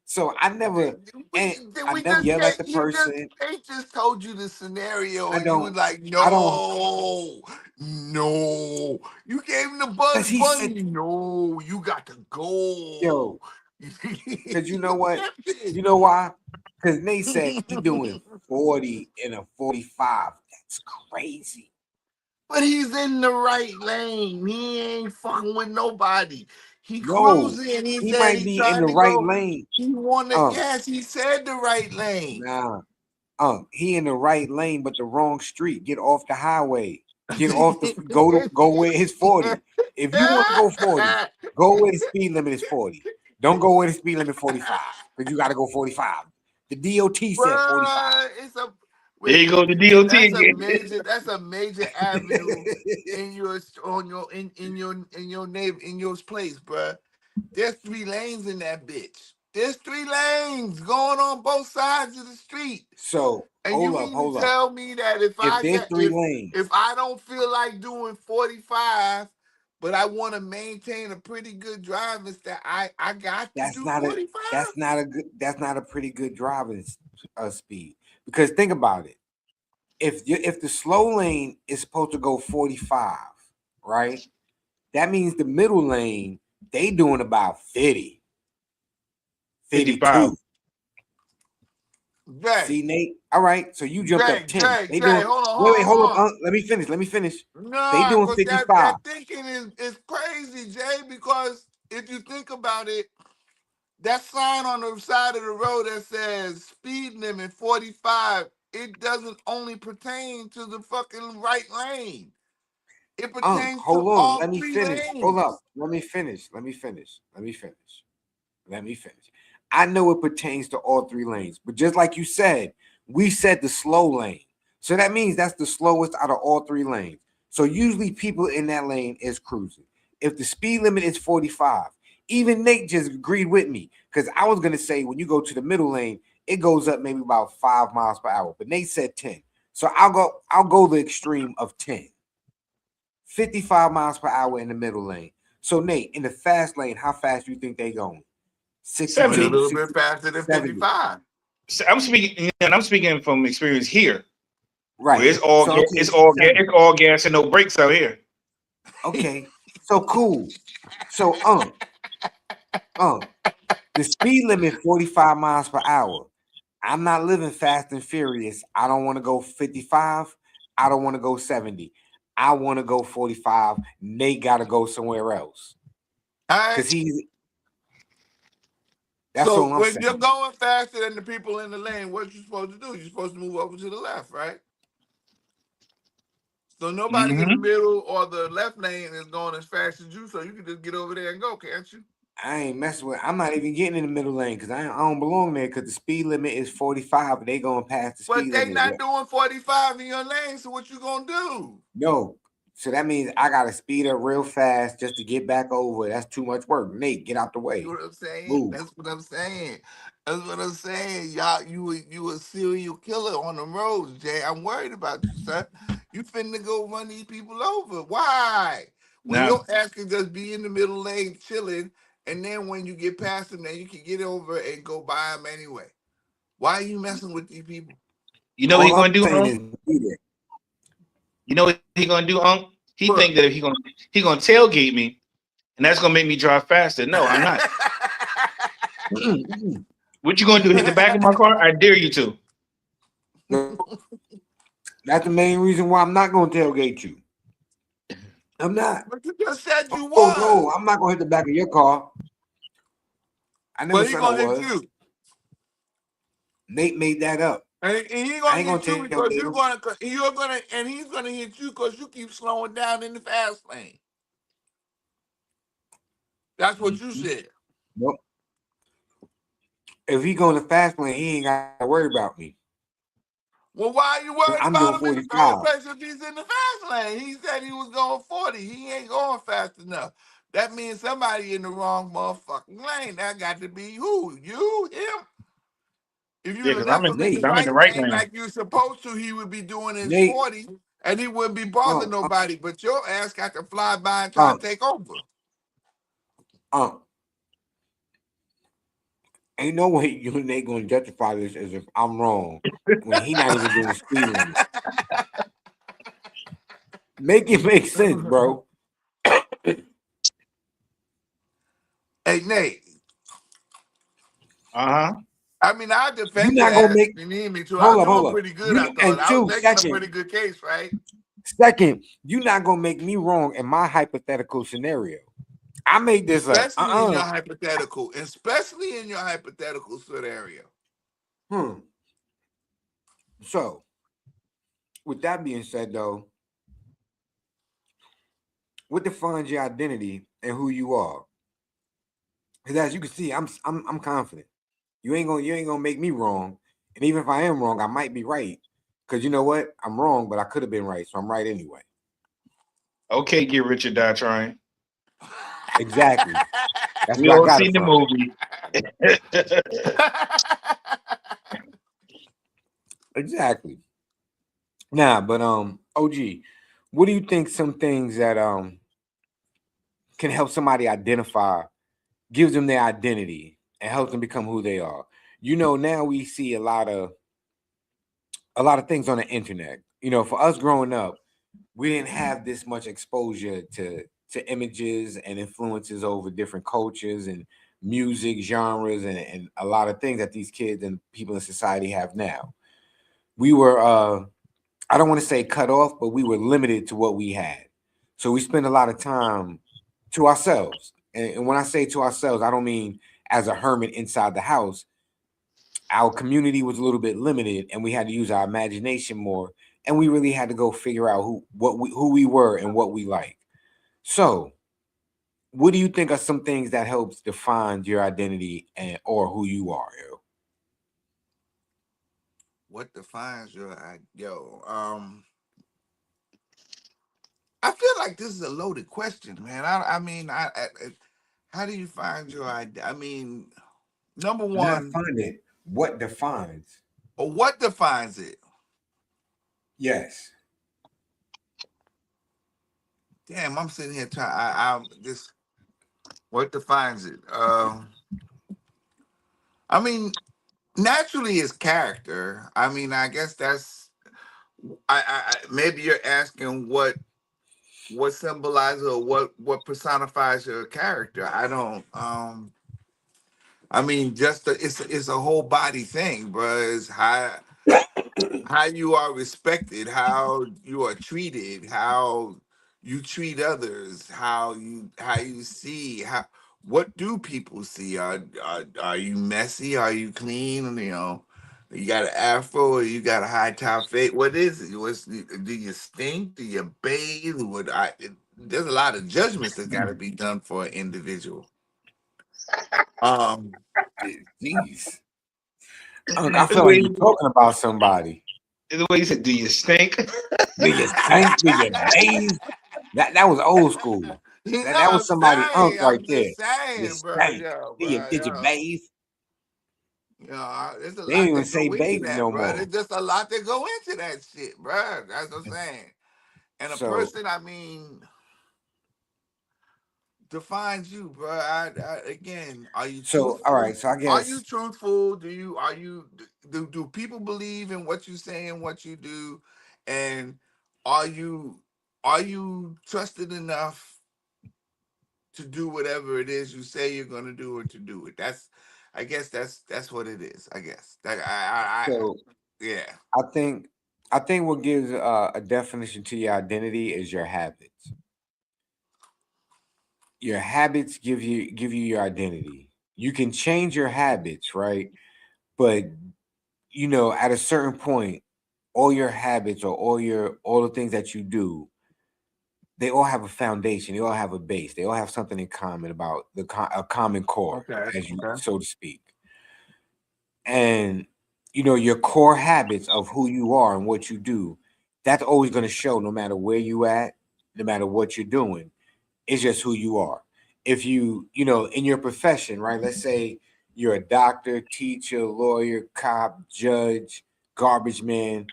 So I never yell at the person. They just told you the scenario I and you was don't, like, I don't, no. You gave him the because Bugs he said, Bunny. No, you got to go. yo, because you know what? Kept it. You know why? Because Nate said he doing 40 in a 45. That's crazy. But he's in the right lane. He ain't fucking with nobody. He No, cruising. He he said might he be in trying the to right go. lane. He wanted, Um, yes, he said the right lane. nah, he in the right lane, but the wrong street. Get off the highway. Get off the go where it's 40. If you want to go 40, go where the speed limit is 40. Don't go where the speed limit 45 because you got to go 45. The DOT said 45. Bruh, it's a There you wait. go, the DOT That's a again. major. That's a major avenue in your in your place, bruh. There's 3 lanes in that bitch. There's 3 lanes going on both sides of the street. So And you mean to tell me that if there's 3 lanes, if I don't feel like doing 45, but I want to maintain a pretty good driving style, I got to do 45. that's not a pretty good driving speed. Because think about it. If the slow lane is supposed to go 45, right? That means the middle lane, they doing about 50, 55. 52. Jay, See, Nate? All right. So you jumped up 10. They Jay, doing hold on, wait, hold hold on. up. Let me finish. They No, doing but 55. that thinking is crazy, Jay, because if you think about it, that sign on the side of the road that says speed limit 45, it doesn't only pertain to the fucking right lane. It pertains to Hold on. all Let me 3 finish. Hold lanes. up. Let me finish. I know it pertains to all 3 lanes, but just like you said, we said the slow lane. So that means that's the slowest out of all 3 lanes. So usually people in that lane is cruising. If the speed limit is 45, even Nate just agreed with me because I was going to say when you go to the middle lane, it goes up maybe about 5 miles per hour, but Nate said 10. So I'll go the extreme of 10. 55 miles per hour in the middle lane. So Nate, in the fast lane, how fast do you think they going? But a 62, 70. little bit 60, faster than 70. 55. So I'm speaking, and I'm speaking from experience here, where Right. So okay, so 70. it's all gas and no brakes out here. Okay. So cool. So the speed limit 45 miles per hour. I'm not living fast and furious. I don't want to go 55. I don't want to go 70. I want to go 45. Nate got to go somewhere else. All right. Because that's So all I'm when you're saying. going faster than the people in the lane, what you supposed to do? You're supposed to move over to the left, right? So nobody in the Hmm. middle or the left lane is going as fast as you, so you can just get over there and go, can't you? I ain't messing with. I'm not even getting in the middle lane because I don't belong there because the speed limit is 45. And they going past the But speed they limit. not doing 45 in your lane, so what you gonna do? No. So that means I gotta speed up real fast just to get back over. That's too much work. Nate, get out the You know way. what I'm saying? Move. That's what I'm saying. That's what I'm saying. Y'all, you a serial killer on the roads, Jay. I'm worried about you, son. You finna go run these people over. Why? When Now, your ass can just be in the middle lane chilling, and then when you get past them, then you can get over and go by them anyway. Why are you messing with these people? you know what he All I'm gonna do, saying Unc? is be there. You know what he gonna do, Unc? He What? think that if he gonna tailgate me, and that's gonna make me drive faster. No, I'm not. What you gonna do? Hit the back of my car? I dare you to. No, that's the main reason why I'm not gonna tailgate you. I'm not. But you just said you Oh was. no, I'm not gonna hit the back of your car. I never But he said I gonna hit was. you. Nate made that up. And he I gonna ain't gonna hit you because tailgate him. and he's gonna hit you because you keep slowing down in the fast lane. That's what you Mhm. said. Nope. If he going to fast lane, he ain't got to worry about me. Well, why are you worried I'm doing about him in the first 45. place if he's in the fast lane? He said he was going 40. He ain't going fast enough. That means somebody in the wrong motherfucking lane. That got to be who? You? Him? If Yeah, you'd have because left him in the Nate, I'm in the right right lane lane. like you're supposed to, he would be doing his Nate, 40 and he wouldn't be bothering uh, uh, nobody. But your ass got to fly by and try uh, to take over. uh, ain't no way you and Nate gonna justify this as if I'm wrong when he not even doing speed limit. Make it make sense, bro. Hey, Nate. Uh huh. I mean, I'll You defend your not gonna ass make. if you need me to. I was Hold up, doing hold up. pretty good, I You thought. and I was two making a second, pretty good case, right? second. You not gonna make me wrong in my hypothetical scenario. I made this up. Especially in your hypothetical, especially in your hypothetical scenario. Hmm. So, with that being said, though, what defines your identity and who you are? Because as you can see, I'm confident. You ain't gonna make me wrong. And even if I am wrong, I might be right. Because you know what? I'm wrong, but I could have been right, so I'm right anyway. Okay, get rich or die trying. Exactly. That's We where I all got it seen the from. movie. Exactly. Nah, but OG, what do you think some things that can help somebody identify, gives them their identity and helps them become who they are? You know, now we see a lot of things on the internet. You know, for us growing up, we didn't have this much exposure to images and influences over different cultures and music genres and a lot of things that these kids and people in society have now. We were I don't want to say cut off, but we were limited to what we had. So we spend a lot of time to ourselves. And when I say to ourselves, I don't mean as a hermit inside the house. Our community was a little bit limited and we had to use our imagination more. And we really had to go figure out who we were and what we like. So what do you think are some things that helps define your identity and or who you are? Yo? What defines your I feel like this is a loaded question, man. How do you find your idea? I mean, number Not one, find it. What defines? or what defines it? Yes. Damn, I'm sitting here trying. I this what defines it? I mean, naturally is character. I mean, I guess that's maybe you're asking what symbolizes or what personifies your character. I don't. I mean, just it's a whole body thing, bro. It's how you are respected, how you are treated, how you treat others, how you see how what do people see? Are you messy? Are you clean? You know, you got an afro or you got a high top fade. What is it? Do you stink? Do you bathe? There's a lot of judgments that got to be done for an individual. Um, Jeez. I The feel like way, you're talking about somebody. the way you said, "Do you stink?" Do you stink? Do you bathe? That was old school. you know That what was I'm somebody saying? unk right I'm there. just You saying, bro. stink. Yo, Did you bro, did you yo. bathe? There's a They don't lot even that say go into bathe that, no bro. more. There's just a lot that go into that shit, bro. That's what I'm saying. And a So person, I mean, defines you, bro. Again, are you all truthful? right. So I Are you guess truthful? Do people believe in what you say and what you do? And are you are you trusted enough to do whatever it is you say you're going to do or to do it? I guess that's what it is. I guess that so. yeah. I think what gives a definition to your identity is your habits. Your habits give you your identity. You can change your habits, right? But at a certain point, all your habits or all the things that you do, they all have a foundation. They all have a base. They all have something in common about a common core, Okay. as you Okay. so to speak. And your core habits of who you are and what you do, that's always going to show no matter where you at, no matter what you're doing. It's just who you are. If in your profession, right? Let's say you're a doctor, teacher, lawyer, cop, judge, garbage man.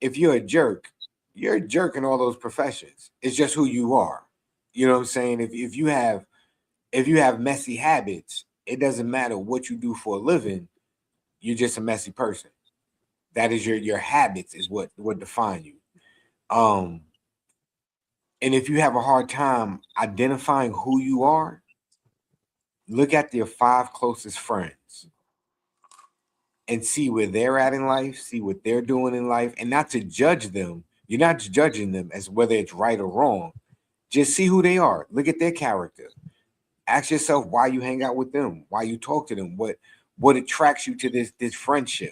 If you're a jerk in all those professions. It's just who you are. You know what I'm saying? If you have messy habits, it doesn't matter what you do for a living. You're just a messy person. That is your habits is what define you. Um, and if you have a hard time identifying who you are, look at your five closest friends and see where they're at in life, see what they're doing in life, and not to judge them. You're not judging them as whether it's right or wrong. Just see who they are. Look at their character. Ask yourself why you hang out with them, why you talk to them, what attracts you to this friendship,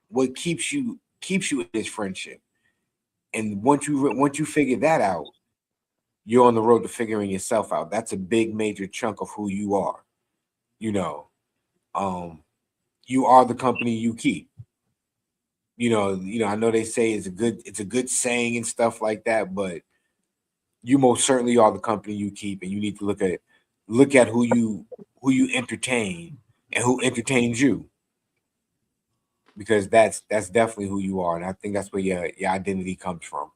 what keeps you in this friendship. And once you figure that out, you're on the road to figuring yourself out. That's a big major chunk of who you are. You know, um, you are the company you keep. I know they say it's a good saying and stuff like that, but you most certainly are the company you keep, and you need to look at who you entertain and who entertains you, because that's definitely who you are, and I think that's where your identity comes from.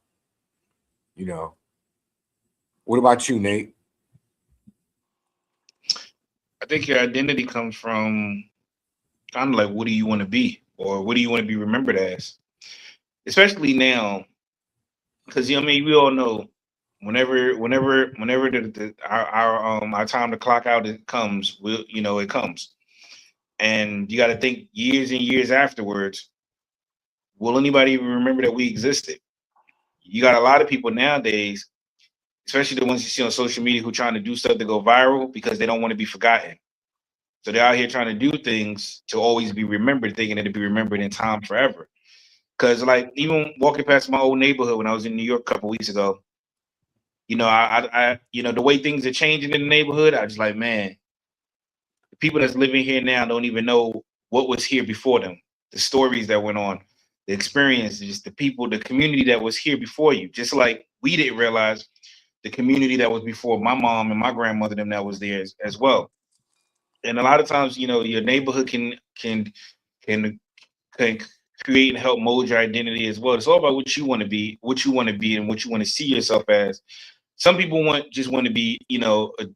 You know, what about you, Nate? I think your identity comes from kind of like, what do you want to be, or what do you want to be remembered as? Especially now, because I mean, we all know whenever our time to clock out it comes, it comes, and you got to think years and years afterwards. Will anybody even remember that we existed? You got a lot of people nowadays, especially the ones you see on social media, who trying to do stuff to go viral because they don't want to be forgotten. So they're out here trying to do things to always be remembered, thinking it'll be remembered in time forever. Because like even walking past my old neighborhood when I was in New York a couple weeks ago, the way things are changing in the neighborhood, I just like, man, the people that's living here now don't even know what was here before them, the stories that went on, the experiences, the people, the community that was here before you. Just like we didn't realize the community that was before my mom and my grandmother, them that was there as well. And a lot of times, your neighborhood can can create and help mold your identity as well. It's all about what you want to be, and what you want to see yourself as. Some people just want to be,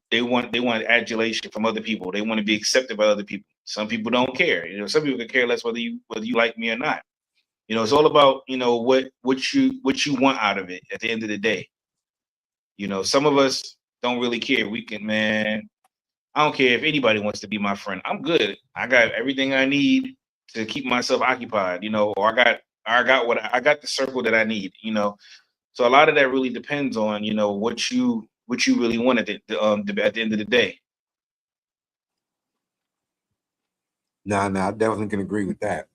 they want adulation from other people. They want to be accepted by other people. Some people don't care. Some people can care less whether you like me or not. It's all about what you want out of it at the end of the day. Some of us don't really care. We can, man. I don't care if anybody wants to be my friend. I'm good. I got everything I need to keep myself occupied. Or I got the circle that I need. So a lot of that really depends on what you really want at the end of the day. No, I definitely can agree with that.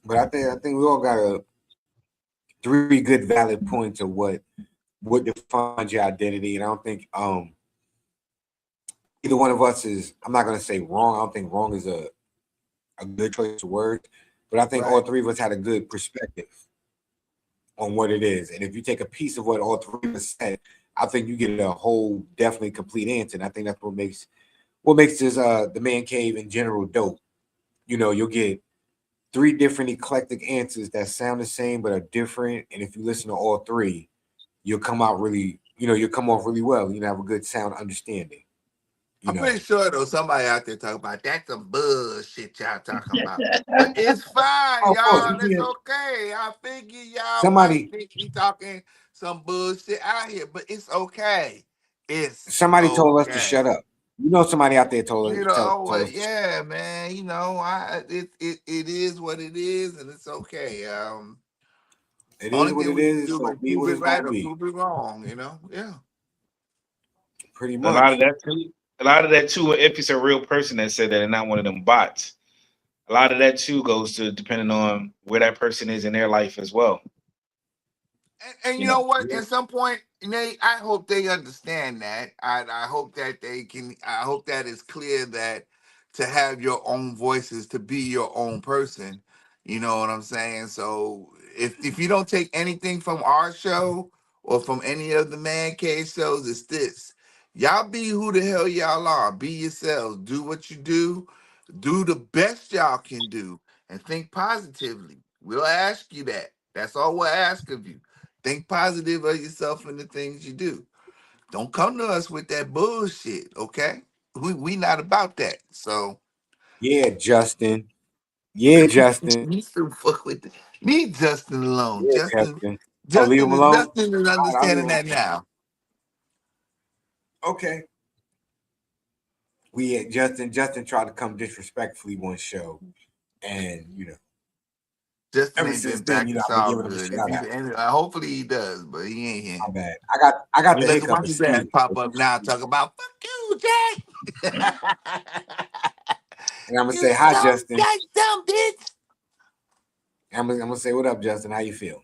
But I think we all got three good valid points of what defines your identity, and I don't think either one of us is. I'm not gonna say wrong. I don't think wrong is a good choice of words, but I think all three of us had a good perspective on what it is. And if you take a piece of what all three of us said, I think you get a whole definitely complete answer. And I think that's what makes this the man cave in general dope. You'll get three different eclectic answers that sound the same but are different. And if you listen to all three, you'll come off really well. Have a good sound understanding. I'm pretty sure though somebody out there talking about that's some bullshit y'all talking about. But it's fine, y'all. It's okay. I figure y'all might think he talking some bullshit out here, but it's okay. Somebody told us to shut up. Somebody out there told us. Yeah, man. It is what it is, and it's okay. It is what it is. Do is prove it right or prove it wrong. Yeah. Pretty much. A lot of that too. If it's a real person that said that and not one of them bots, a lot of that too goes to depending on where that person is in their life as well. And you know what? At some point, I hope they understand that. I hope that they can. I hope that it's clear that to have your own voices, to be your own person. You know what I'm saying? So if you don't take anything from our show or from any of the Man Cave shows, it's this. Y'all be who the hell y'all are. Be yourselves. Do what you do. Do the best y'all can do. And think positively. We'll ask you that. That's all we'll ask of you. Think positive of yourself and the things you do. Don't come to us with that bullshit, okay? We not about that. So yeah, Justin. Yeah, Justin. Leave Justin alone. Yeah, Justin leave him alone. Justin is understanding that now. Okay. Justin tried to come disrespectfully one show, and Justin ever ain't since been then, back. It's I've been all giving him a good. shout out. Hopefully he does, but he ain't here. My bad. I got the hiccup. Watch his ass pop up now. Talk about fuck you, Jay. And I'm gonna say hi, Justin. Dumb bitch. I'm gonna say what up, Justin. How you feel?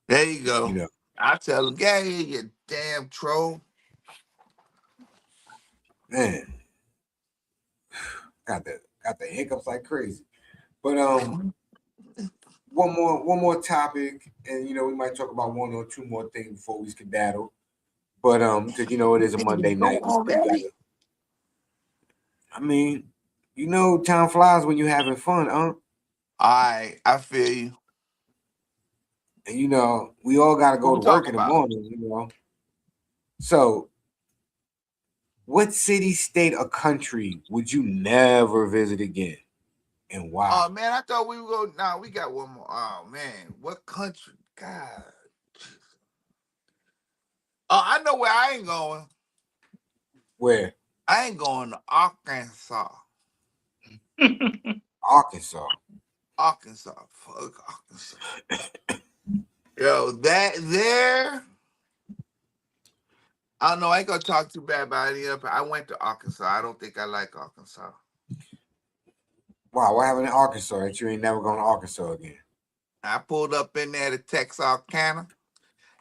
There you go. I tell him, yeah, you damn troll. Man, got the hiccups like crazy. But one more topic, and we might talk about one or two more things before we skedaddle. But because it is a Monday night. I mean, time flies when you're having fun, I feel you. And we all gotta go to work in the morning, So what city, state, or country would you never visit again? And why? Oh man, I thought we would go. Nah, we got one more. Oh man, what country? God. Oh, I know where I ain't going. Where? I ain't going to Arkansas. Arkansas. Fuck Arkansas. Yo, that there. I don't know. I ain't gonna talk too bad about it. But I went to Arkansas. I don't think I like Arkansas. Wow, what happened in Arkansas that you ain't never going to Arkansas again? I pulled up in there to Texarkana,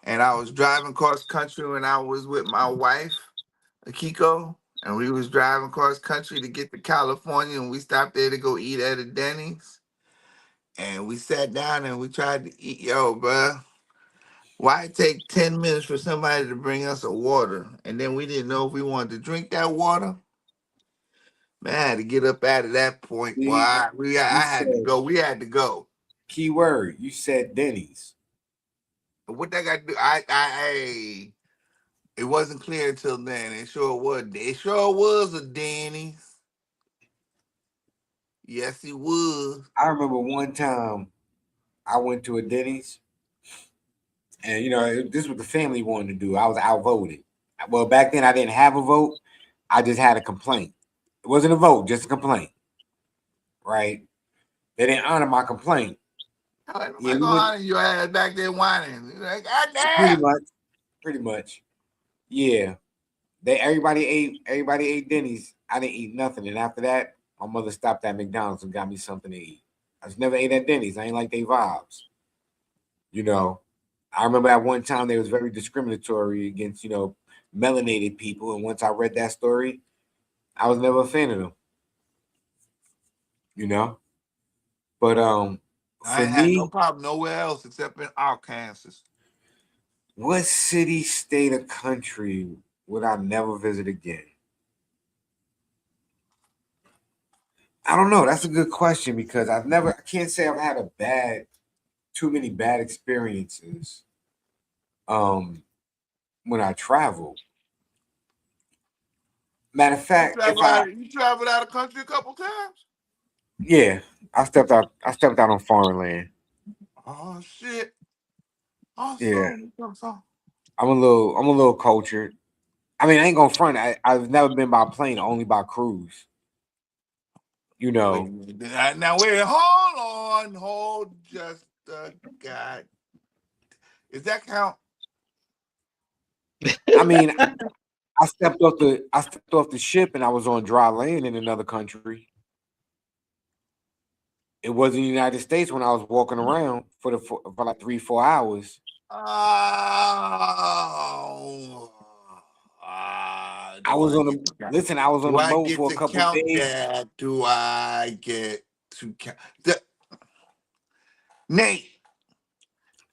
and I was driving cross country when I was with my wife, Akiko, and we was driving cross country to get to California, and we stopped there to go eat at a Denny's, and we sat down and we tried to eat. Yo, bruh, why take 10 minutes for somebody to bring us a water, and then we didn't know if we wanted to drink that water? Man, to get up out of that point, See, I had to go. We had to go. Key word, you said Denny's. What that got to do? It wasn't clear until then. It sure was. It sure was a Denny's. Yes, it was. I remember one time I went to a Denny's, and this is what the family wanted to do. I was outvoted. Well, back then I didn't have a vote. I just had a complaint. It wasn't a vote, just a complaint. Right? They didn't honor my complaint. How am Yeah, I we gonna went honor your ass back there whining? You're like, God pretty damn! much, pretty much. Yeah. Everybody ate Denny's. I didn't eat nothing. And after that, my mother stopped at McDonald's and got me something to eat. I just never ate at Denny's. I ain't like they vibes. You know. I remember at one time they was very discriminatory against, melanated people. And once I read that story, I was never a fan of them. You know? But I for ain't had no me, problem nowhere else except in Arkansas. what city, state, or country would I never visit again? I don't know. That's a good question because I can't say I've had too many bad experiences um when I travel. Matter of fact, if I You traveled out of country a couple times? yeah, I stepped out on foreign land. Oh shit. Yeah. Awesome. Awesome. I'm a little cultured. I mean, I ain't gonna front. I've never been by plane, only by cruise. You Wait a know. minute. Now wait, hold on. Hold just a god. Is that count? I mean, I stepped off the ship and I was on dry land in another country. It wasn't the United States when I was walking around for like 3-4 hours. Oh, I do was I on get the to count? listen. I was on Do the I boat get for a to couple of count days. that? Do I get to count? Nate,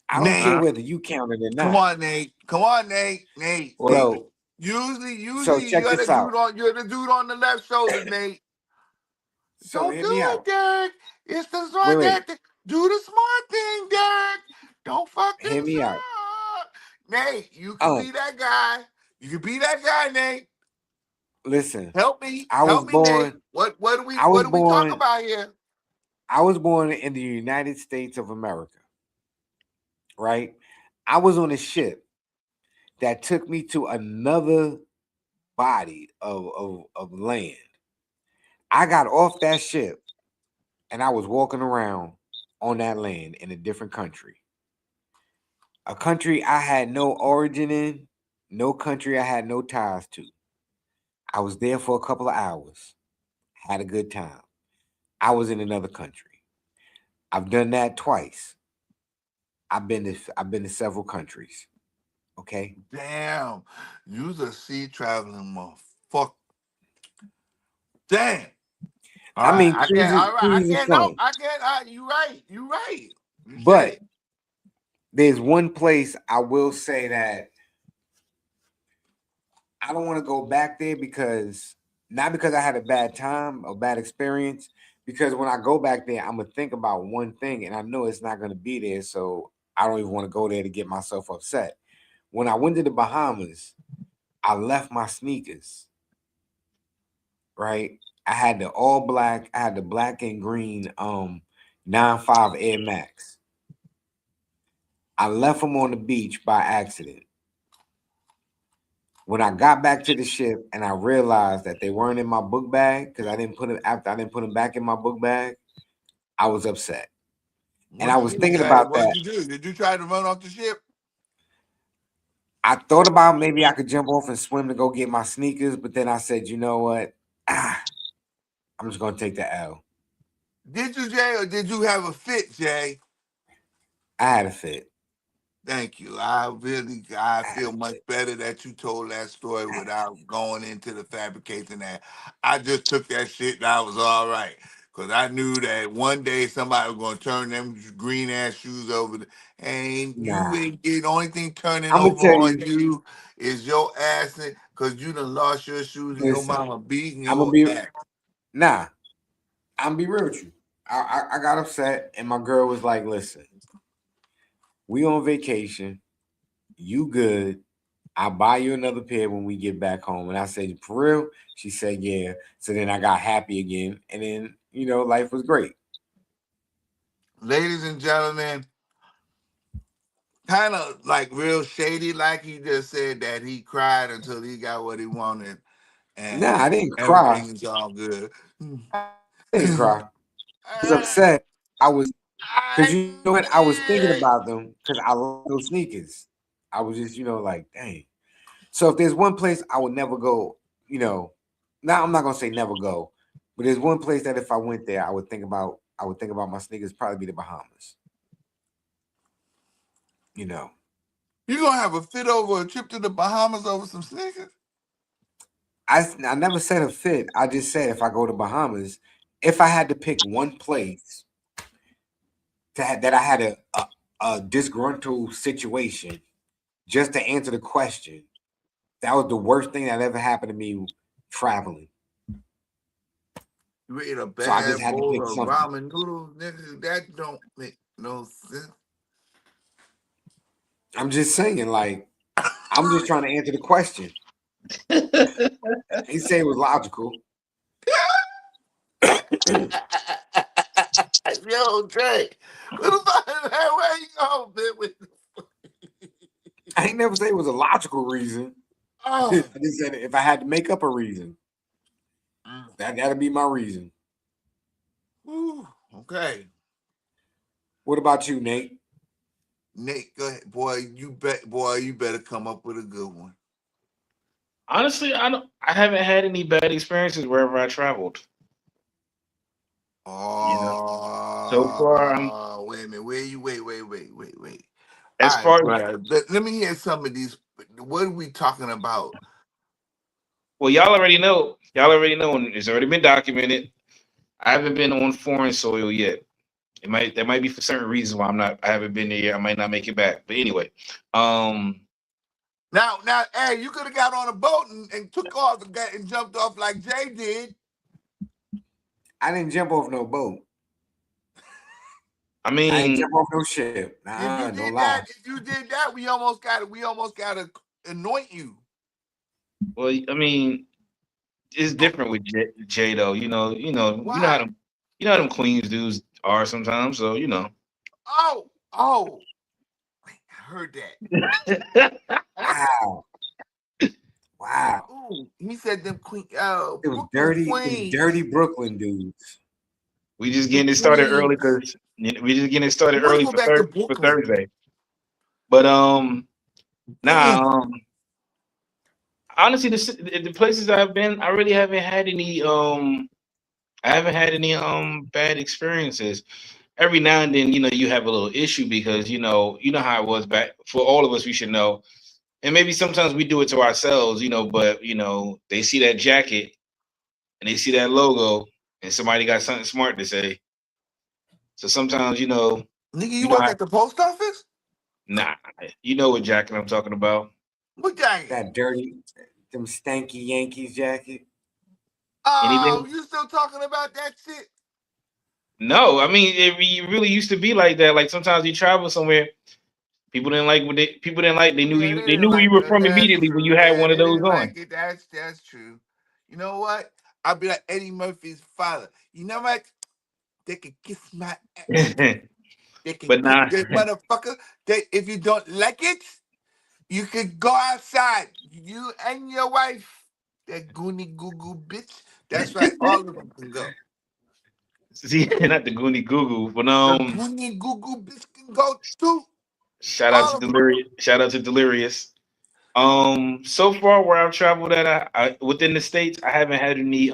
I don't care Nate, whether you count it or come not. on, Nate. Come on, Nate. Nate. So so Usually check this out. you're the dude on the left shoulder, Nate. So Don't hear do me it, out. Derek. It's the Wait, smart wait. thing. Do the smart thing, Derek. Don't fuck Hear this me out. up. Nate, you can Um, be that guy. You can be that guy, Nate. listen. Help me. I was Help me, Nate. born. I What was do we talk born. about here? I was born in the United States of America. Right. I was on a ship that took me to another body of land. I got off that ship and I was walking around on that land in a different country. A country I had no origin in, no country I had no ties to. I was there for a couple of hours, had a good time. I was in another country. I've done that twice. I've been to several countries. Okay. Damn. You's a sea traveling motherfucker. Damn. All I right. mean, cruises, I cruises is can't help. fun, I can't. You right. You right. You said but it. there's one place I will say that I don't want to go back there because not because I had a bad time or bad experience, because when I go back there, I'm gonna think about one thing and I know it's not gonna be there. So I don't even want to go there to get myself upset. When I went to the Bahamas, I left my sneakers, right? I had the black and green 95 Air Max. I left them on the beach by accident. When I got back to the ship and I realized that they weren't in my book bag because I didn't put them back in my book bag, I was upset. And I What'd was you do, thinking Jay? about What'd that. you do? Did you try to run off the ship? I thought about maybe I could jump off and swim to go get my sneakers, but then I said, you know what? I'm just gonna take the L. Did you, Jay, or did you have a fit, Jay? I had a fit. Thank you. I I had feel a much fit. better that you told that story I had a without going into the fabrication that I just took that shit and I was all right. Cause I knew that one day somebody was gonna turn them green ass shoes over. And you Nah. ain't get the only thing turning I'm gonna over tell on you. you is your ass, cause you done lost your shoes and your Listen, mama beating I'm gonna your be ass. nah. I'm gonna be real with you. I got upset, and my girl was like, "Listen, we on vacation. You good? I'll buy you another pair when we get back home. And I said, for real? She said, yeah. So then I got happy again. And then, life was great. Ladies and gentlemen, kind of like real shady, like he just said that he cried until he got what he wanted, Nah, and I didn't cry. everything is all good. I didn't cry. I was upset. Because I you know what? I was thinking did. about them because I like those sneakers. I was just, like, dang. So if there's one place I would never go, now I'm not gonna say never go, but there's one place that if I went there, I would think about my sneakers, probably be the Bahamas. You know. You gonna have a fit over a trip to the Bahamas over some sneakers? I never said a fit. I just said if I go to Bahamas, if I had to pick one place that I had a disgruntled situation, just to answer the question, that was the worst thing that ever happened to me traveling. You ate a So I just bad had to bowl pick of something. ramen noodles, nigga. That don't make no sense. I'm just saying, like, I'm just trying to answer the question. He said it was logical. Yo, Dre, what about that? Where you going, man? I ain't never say it was a logical reason. I Oh, just said if I had to make up a reason, that'd be my reason. whew, okay. What about you, Nate? Nate, go ahead. Boy, you better come up with a good one. Honestly, I haven't had any bad experiences wherever I traveled. You know, so far, Wait a minute. Wait. as All right, far as bro. Let me hear some of these. What are we talking about? well, y'all already know. Y'all already know, and it's already been documented. I haven't been on foreign soil yet. There might be for certain reasons why I haven't been there yet. I might not make it back. But anyway, um, Now, hey, you could have got on a boat and took off and jumped off like Jay did. I didn't jump off no boat. I I ain't mean, jump off no ship. If Nah, you don't did lie. that, we almost got to anoint you. well, I mean, it's different with Jay though. Why? You know how them Queens dudes are sometimes. So Oh, I heard that. Wow, wow. Ooh, he said them Brooklyn Them dirty Queens, Brooklyn dudes. we just the getting it started early Queens. because we just getting it started I want to early go back to for Brooklyn. Thursday. But nah, Damn. honestly, the places I've been, I really haven't had any bad experiences. Every now and then, you have a little issue because you know how it was back for all of us. We should know, and maybe sometimes we do it to ourselves, but they see that jacket and they see that logo, and somebody got something smart to say. So sometimes, Nigga, you you know work how, at the post office? nah, you know what jacket I'm talking about. What jacket? That dirty, them stanky Yankees jacket. Oh, Anything? you still talking about that shit? No, I mean it really used to be like that. Like sometimes you travel somewhere, people didn't like. They knew Yeah, you. they They didn't knew where you like were it. from That's immediately when you true. had Yeah, one of they those didn't on. like it. That's true. You know what? I'll be like Eddie Murphy's father. You know what? They can kiss my ass. They can But kiss nah, this motherfucker. If you don't like it, you can go outside. You and your wife. That goony goo goo bitch. That's right. All of them can go. see, not the Goonie Goo Goo, but The goony goo goo bitch can go too. All of them. Shout out to Delirious. So far where I've traveled at, I within the states, I haven't had any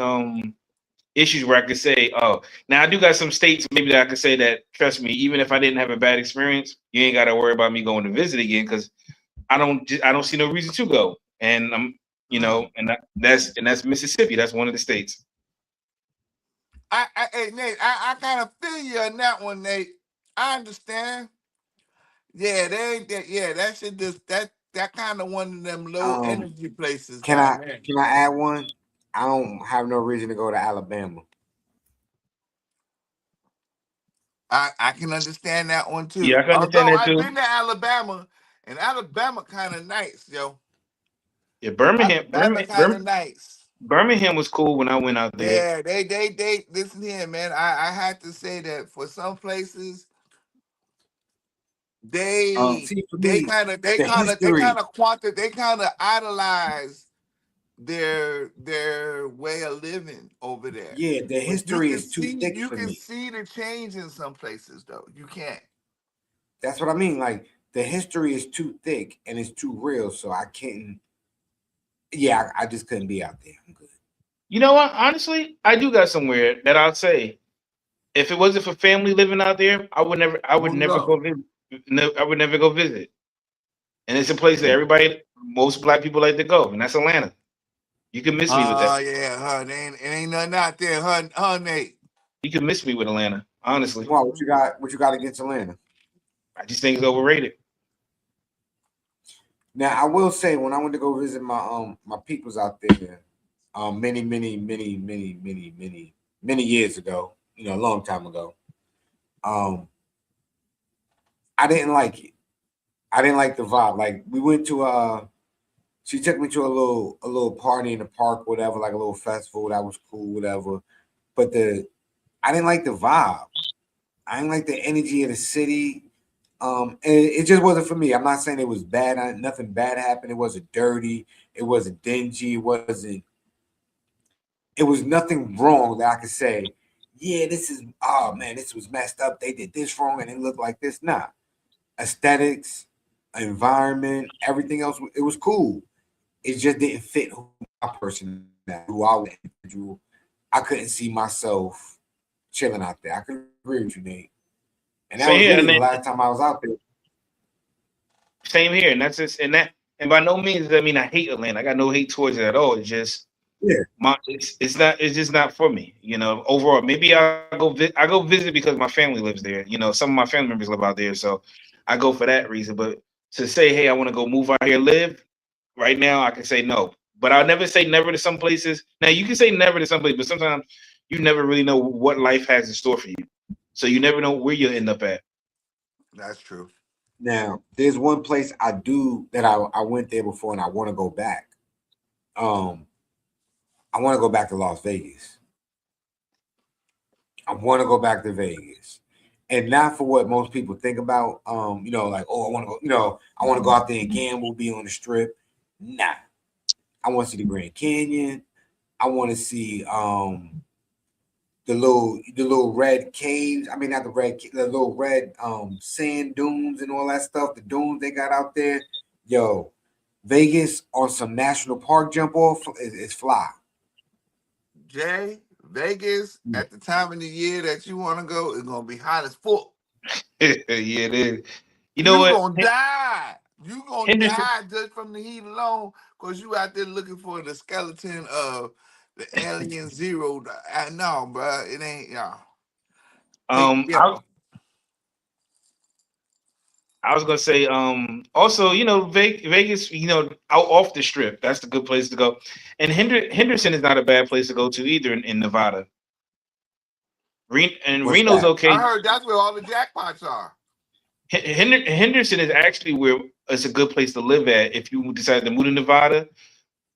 issues where I could say, oh, now I do got some states maybe that I could say that, trust me, even if I didn't have a bad experience, you ain't got to worry about me going to visit again because I don't see no reason to go, and Mm. that's Mississippi. That's one of the states. Hey, Nate, I kind of feel you on that one, Nate. I understand. Yeah, they ain't that. Yeah, that shit just that kind of one of them low Um, energy places can I down there. can I add one? I don't have no reason to go to Alabama. I can understand that one Yeah, I too. can understand Although that I've too. been to Alabama, and Alabama kind of nice, yo. Yeah, Birmingham, Atlanta kind of nice. Birmingham was cool when I went out there. Yeah, they listen here, man. I had to say that for some places they See, for they me, kind of they the kind of they history, kind of quanti they kind of idolize their way of living over there. yeah, the But history is too thick you for can me. see the change in some places though. You can't. That's what I mean. Like the history is too thick and it's too real, so I can't. Yeah, I just couldn't be out there. I'm good. You know what? Honestly, I do got somewhere that I'd say if it wasn't for family living out there, I would Wouldn't never go. go visit. No, I would never go visit. And it's a place that everybody, most black people like to go, and that's Atlanta. You can miss me with that. Oh yeah, huh? It ain't nothing out there, huh, Nate? You can miss me with Atlanta. Honestly, Well, what you got? What you got against Atlanta? I just think it's overrated. Now, I will say when I went to go visit my peoples out there, many years ago, a long time ago, um, I didn't like it. I didn't like the vibe. Like we went to she took me to a little party in the park, whatever, like a little festival. That was cool, whatever. But I didn't like the vibe. I didn't like the energy of the city. And it just wasn't for me. I'm not saying it was bad. Nothing bad happened. It wasn't dirty. It wasn't dingy. It wasn't. It was nothing wrong that I could say. Yeah, this is. Oh man, this was messed up. They did this wrong, and it looked like this. Nah, aesthetics, environment, everything else. It was cool. It just didn't fit my person, who I was. Individual. I couldn't see myself chilling out there. I could agree with you, Nate. And that Same was here, really and the then, last time I was out there. same here, and that's just and by no means does that mean I hate Atlanta. I got no hate towards it at all. It's just Yeah. it's just not for me. Overall, maybe I go visit because my family lives there. Some of my family members live out there, so I go for that reason. But to say, hey, I want to go move out here, live right now, I can say no. But I'll never say never to some places. Now you can say never to some places, but sometimes you never really know what life has in store for you. So you never know where you'll end up at. That's true. Now, there's one place I do that I went there before and I want to go back. Um, I want to go back to Las Vegas. I want to go back to Vegas. And not for what most people think about. Like, oh, I want to go, I want to go out there and gamble, be on the strip. Nah. I want to see the Grand Canyon. I want to see the little red caves. I mean, not the little red sand dunes and all that stuff. The dunes they got out there. Yo, Vegas on some national park jump off is fly. Jay, Vegas at the time of the year that you want to go is gonna be hot as fuck. Yeah, it is. You know You what? gonna die. You gonna Henderson. die just from the heat alone, cause you out there looking for the skeleton of the Alien Zero. I know, bro. It ain't y'all. Take Um, yeah. I, I was gonna say, also, Vegas, out off the strip, that's the good place to go. And Henderson is not a bad place to go to either in Nevada. And What's Reno's that? I okay. heard that's where all the jackpots are. Henderson is actually where it's a good place to live at if you decide to move to Nevada.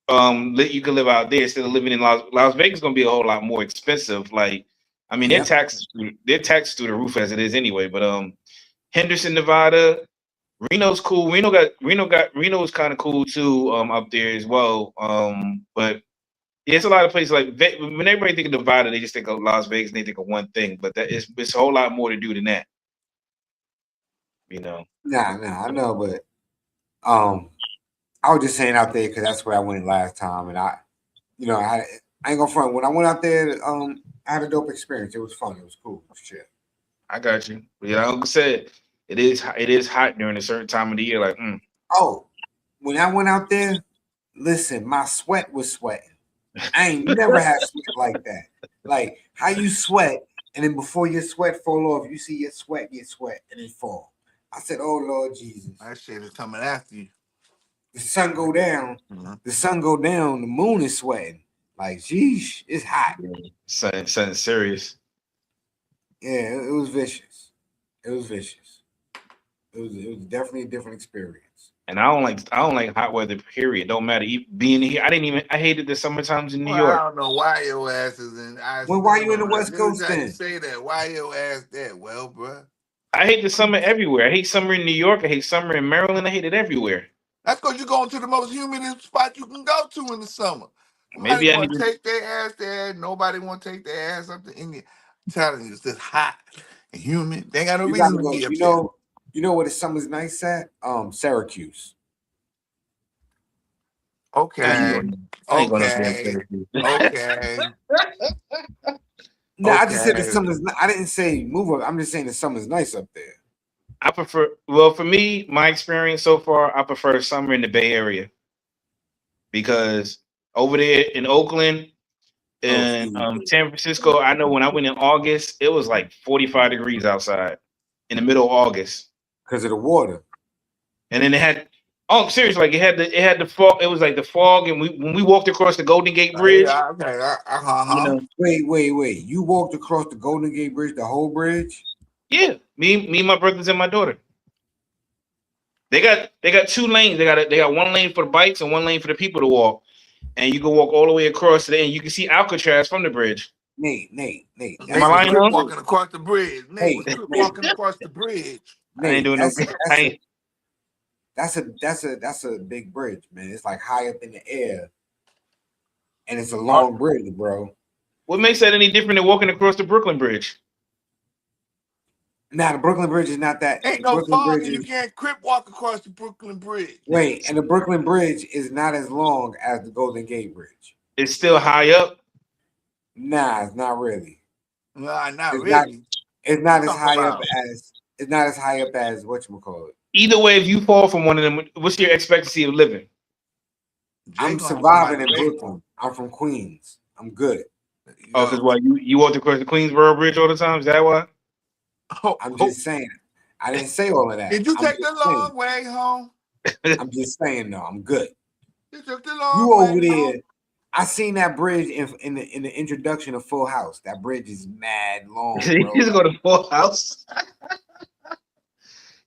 You can live out there instead of living in Las Vegas. Is gonna be a whole lot more expensive. Like, I mean, Yep. their taxes through the roof as it is anyway. But Henderson, Nevada. Reno's cool. Reno's kind of cool too. Up there as well. But yeah, it's a lot of places like when everybody think of Nevada, they just think of Las Vegas and they think of one thing. But it's a whole lot more to do than that. You know. Nah, I know, but um, I was just saying out there because that's where I went last time, and I ain't gonna front. When I went out there, I had a dope experience. It was fun. It was cool. It was chill. I got you. But yeah, like Uncle said, it is hot during a certain time of the year. Like, Oh, when I went out there, listen, my sweat was sweating. I ain't never had sweat like that. Like how you sweat, and then before your sweat fall off, you see your sweat, and it fall. I said, "Oh Lord Jesus!" That shit is coming after you. The sun go down. Mhm. The sun go down. The moon is sweating. Like, geez, it's hot. something serious. Yeah, it was vicious. It was vicious. It was definitely a different experience. And I don't like hot weather. Period. Don't matter. Being here, I hated the summer times in New Well, I York. don't know why your ass is in. I Well, why still you in the don't. West Every Coast time you then? say that, why your ass that? Well, bro, I hate the summer everywhere. I hate summer in New York. I hate summer in Maryland. I hate it everywhere. that's because you're going to the most humid spot you can go to in the summer. Nobody Maybe I need want to to. take their ass there. Nobody want to take their ass up to India. I'm telling you, it's just hot and humid. They ain't got no You gotta reason to go. be up there. You know where the summer's nice at? Syracuse. I ain't Okay, going. I ain't going up there. okay, okay, No, I just said the okay. summer's. I didn't say move up. I'm just saying the summer's nice up there. I prefer. Well, for me, my experience so far, I prefer summer in the Bay Area because over there in Oakland Oh, and stupid. San Francisco, I know when I went in August, it was like 45 degrees outside in the middle of August. Because of the water. And then it had seriously, like it had the fog. It was like the fog, and when we walked across the Golden Gate Bridge, Yeah, okay. you know, Wait. You walked across the Golden Gate Bridge, the whole bridge? yeah, me, my brothers and my daughter. They got two lanes. They got one lane for the bikes and one lane for the people to walk. And you can walk all the way across to the end. You can see Alcatraz from the bridge. Nate. Am I Nate was lying, crip Unc? walking across the bridge. Nate was crip walking across the bridge. I ain't doing no. That's a big bridge, man. It's like high up in the air, and it's a long bridge, bro. What makes that any different than walking across the Brooklyn Bridge? Now the Brooklyn Bridge is not that. Ain't The no Brooklyn fog Bridge and you is can't crip walk across the Brooklyn Bridge. wait, and the Brooklyn Bridge is not as long as the Golden Gate Bridge. It's still high up. Nah, it's not really. Nah, not It's not. really. It's not as Talk high up about as. It's not as high up as whatchamacallit. Either way, if you fall from one of them, what's your expectancy of living? Jay I'm gonna have somebody surviving in waiting for Brooklyn. I'm from Queens. I'm good. him. Oh, because Yo. why you walked across the Queensboro Bridge all the time? Is that why? I'm Oh, just saying. I didn't say all of that. did you I'm take the just saying. long way home? I'm just saying. No, I'm good. You took the You long over way home. there. I seen that bridge in the introduction of Full House. That bridge is mad long, You bro. just go to Full House.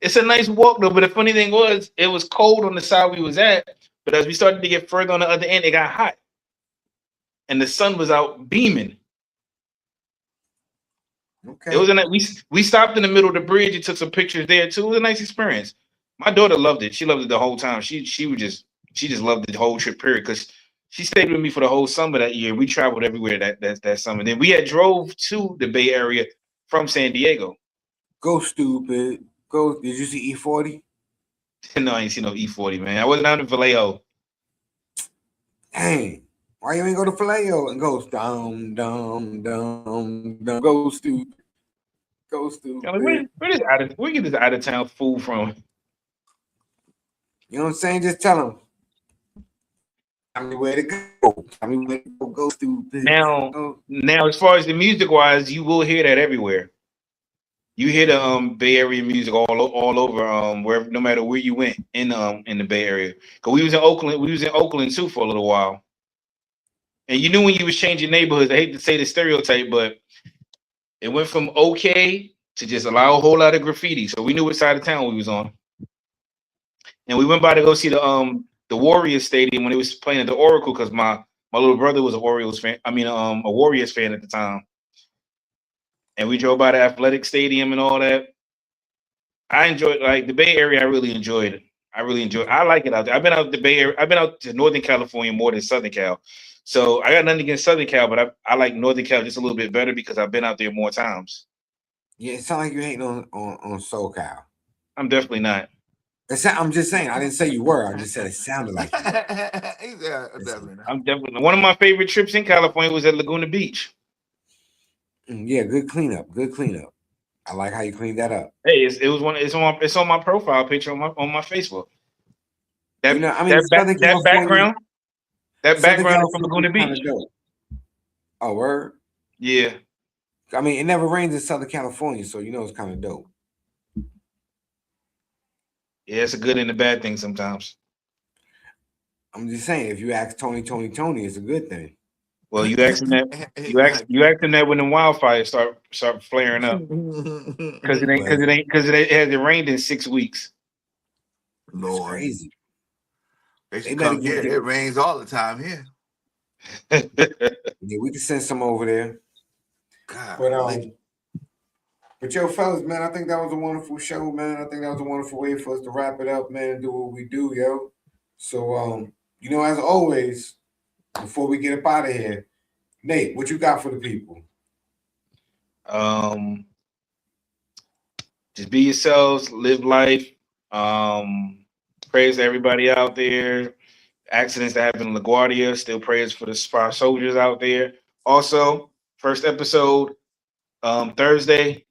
It's a nice walk though, but the funny thing was, it was cold on the side we was at. But as we started to get further on the other end, it got hot, and the sun was out beaming. It Okay. was a nice, we stopped in the middle of the bridge and took some pictures there too. It was a nice experience. My daughter loved it. She loved it the whole time. She just loved the whole trip period because she stayed with me for the whole summer that year. We traveled everywhere that summer. Then we had drove to the Bay Area from San Diego. Go stupid. Go. Did you see E40? No, I ain't seen no E40, man. I wasn't out in Vallejo. Dang. Why you ain't go to Vallejo and go dum. Go stupid. Go I'm like, stupid. where get this out of town fool from? You know what I'm saying? Just tell them. Tell me where to go. Tell me where to go. Go stupid. Now, Go. now, as far as the music wise, you will hear that everywhere. You hear the Bay Area music all over wherever, no matter where you went in the Bay Area. Cause we was in Oakland too for a little while, and you knew when you was changing neighborhoods. I hate to say the stereotype, but it went from okay to just allow a whole lot of graffiti. So we knew what side of town we was on, and we went by to go see the Warriors Stadium when it was playing at the Oracle because my little brother was a Orioles fan. I mean, a Warriors fan at the time, and we drove by the athletic stadium and all that. I enjoyed like the Bay Area. I really enjoyed it. I like it out there. I've been out the Bay Area. I've been out to Northern California more than Southern Cal. So I got nothing against Southern Cal, but I like Northern Cal just a little bit better because I've been out there more times. Yeah, it sounds like you hating on SoCal. I'm definitely not. I'm just saying. I didn't say you were. I just said it sounded like you were. Yeah, definitely not. I'm definitely one of my favorite trips in California was at Laguna Beach. Yeah, good cleanup. Good cleanup. I like how you cleaned that up. Hey, it's on my profile picture on my Facebook. That You know, I mean, that back that background that Southern background from California Laguna is kind of Beach. dope. Oh, word. Yeah. I mean, it never rains in Southern California, so you know it's kind of dope. Yeah, it's a good and a bad thing sometimes. I'm just saying, if you ask Tony, it's a good thing. Well, you asking that you asking that when the wildfires start flaring up because it Well, hasn't rained in 6 weeks. It's Lord, crazy. they They should better come get here. It rains all the time here. yeah, we can send some over there. But God, but yo, fellas, man, I think that was a wonderful show, man. I think that was a wonderful way for us to wrap it up, man, and do what we do, yo. So as always, before we get up out of here, Nate, what you got for the people? Just be yourselves, live life. Prayers to everybody out there. Accidents that happened in LaGuardia, still prayers for our soldiers out there. Also, first episode Thursday,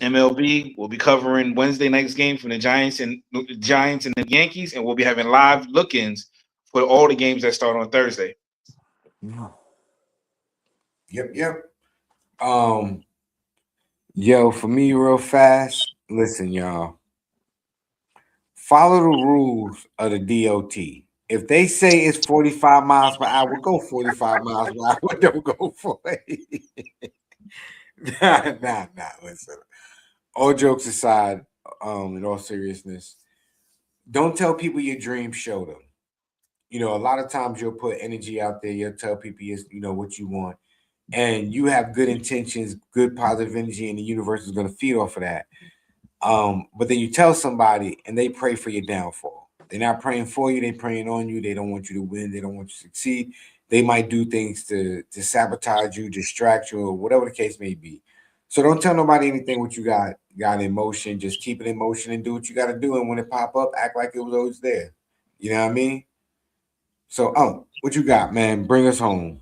MLB. We'll be covering Wednesday night's game from the Giants and the Yankees, and we'll be having live look-ins for all the games that start on Thursday. Yep. Yo, for me, real fast. Listen, y'all. Follow the rules of the DOT. If they say it's 45 miles per hour, go 45 miles per hour. Don't go for it. Nah. Listen. All jokes aside, in all seriousness, don't tell people your dreams, show them. A lot of times you'll put energy out there, you'll tell people what you want, and you have good intentions, good positive energy, and the universe is going to feed off of that. But then you tell somebody and they pray for your downfall. They're not praying for you, they're praying on you. They don't want you to win, they don't want you to succeed. They might do things to sabotage you, distract you, or whatever the case may be. So don't tell nobody anything what you got in motion. Just keep it in motion and do what you got to do. And when it pop up, act like it was always there. You know what I mean? So, what you got, man? Bring us home.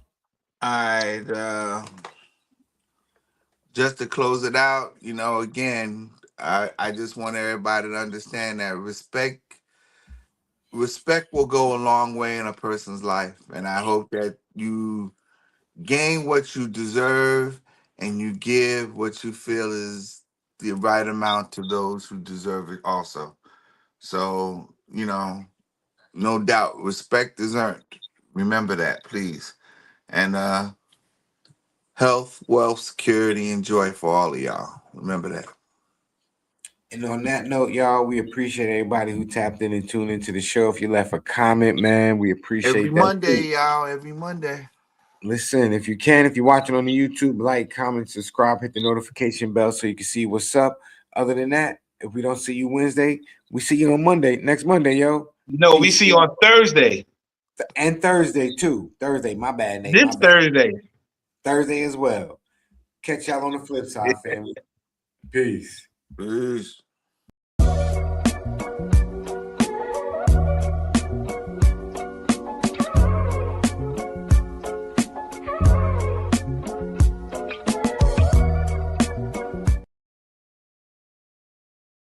all right. Just to close it out, again, I just want everybody to understand that respect will go a long way in a person's life, and I hope that you gain what you deserve and you give what you feel is the right amount to those who deserve it also. So, no doubt, respect is earned. Remember that, please. And health, wealth, security, and joy for all of y'all. Remember that. And on that note, y'all, we appreciate everybody who tapped in and tuned into the show. If you left a comment, man, we Every appreciate that too. Monday, y'all. Every Monday. Listen, if you're watching on the YouTube, like, comment, subscribe, hit the notification bell so you can see what's up. Other than that, if we don't see you Wednesday, we see you on Monday, next Monday, yo. No, we Peace. see you on Thursday. And Thursday too. Thursday, my bad, Nate. This Thursday. Thursday as well. Catch y'all on the flip side, family. Peace. Peace.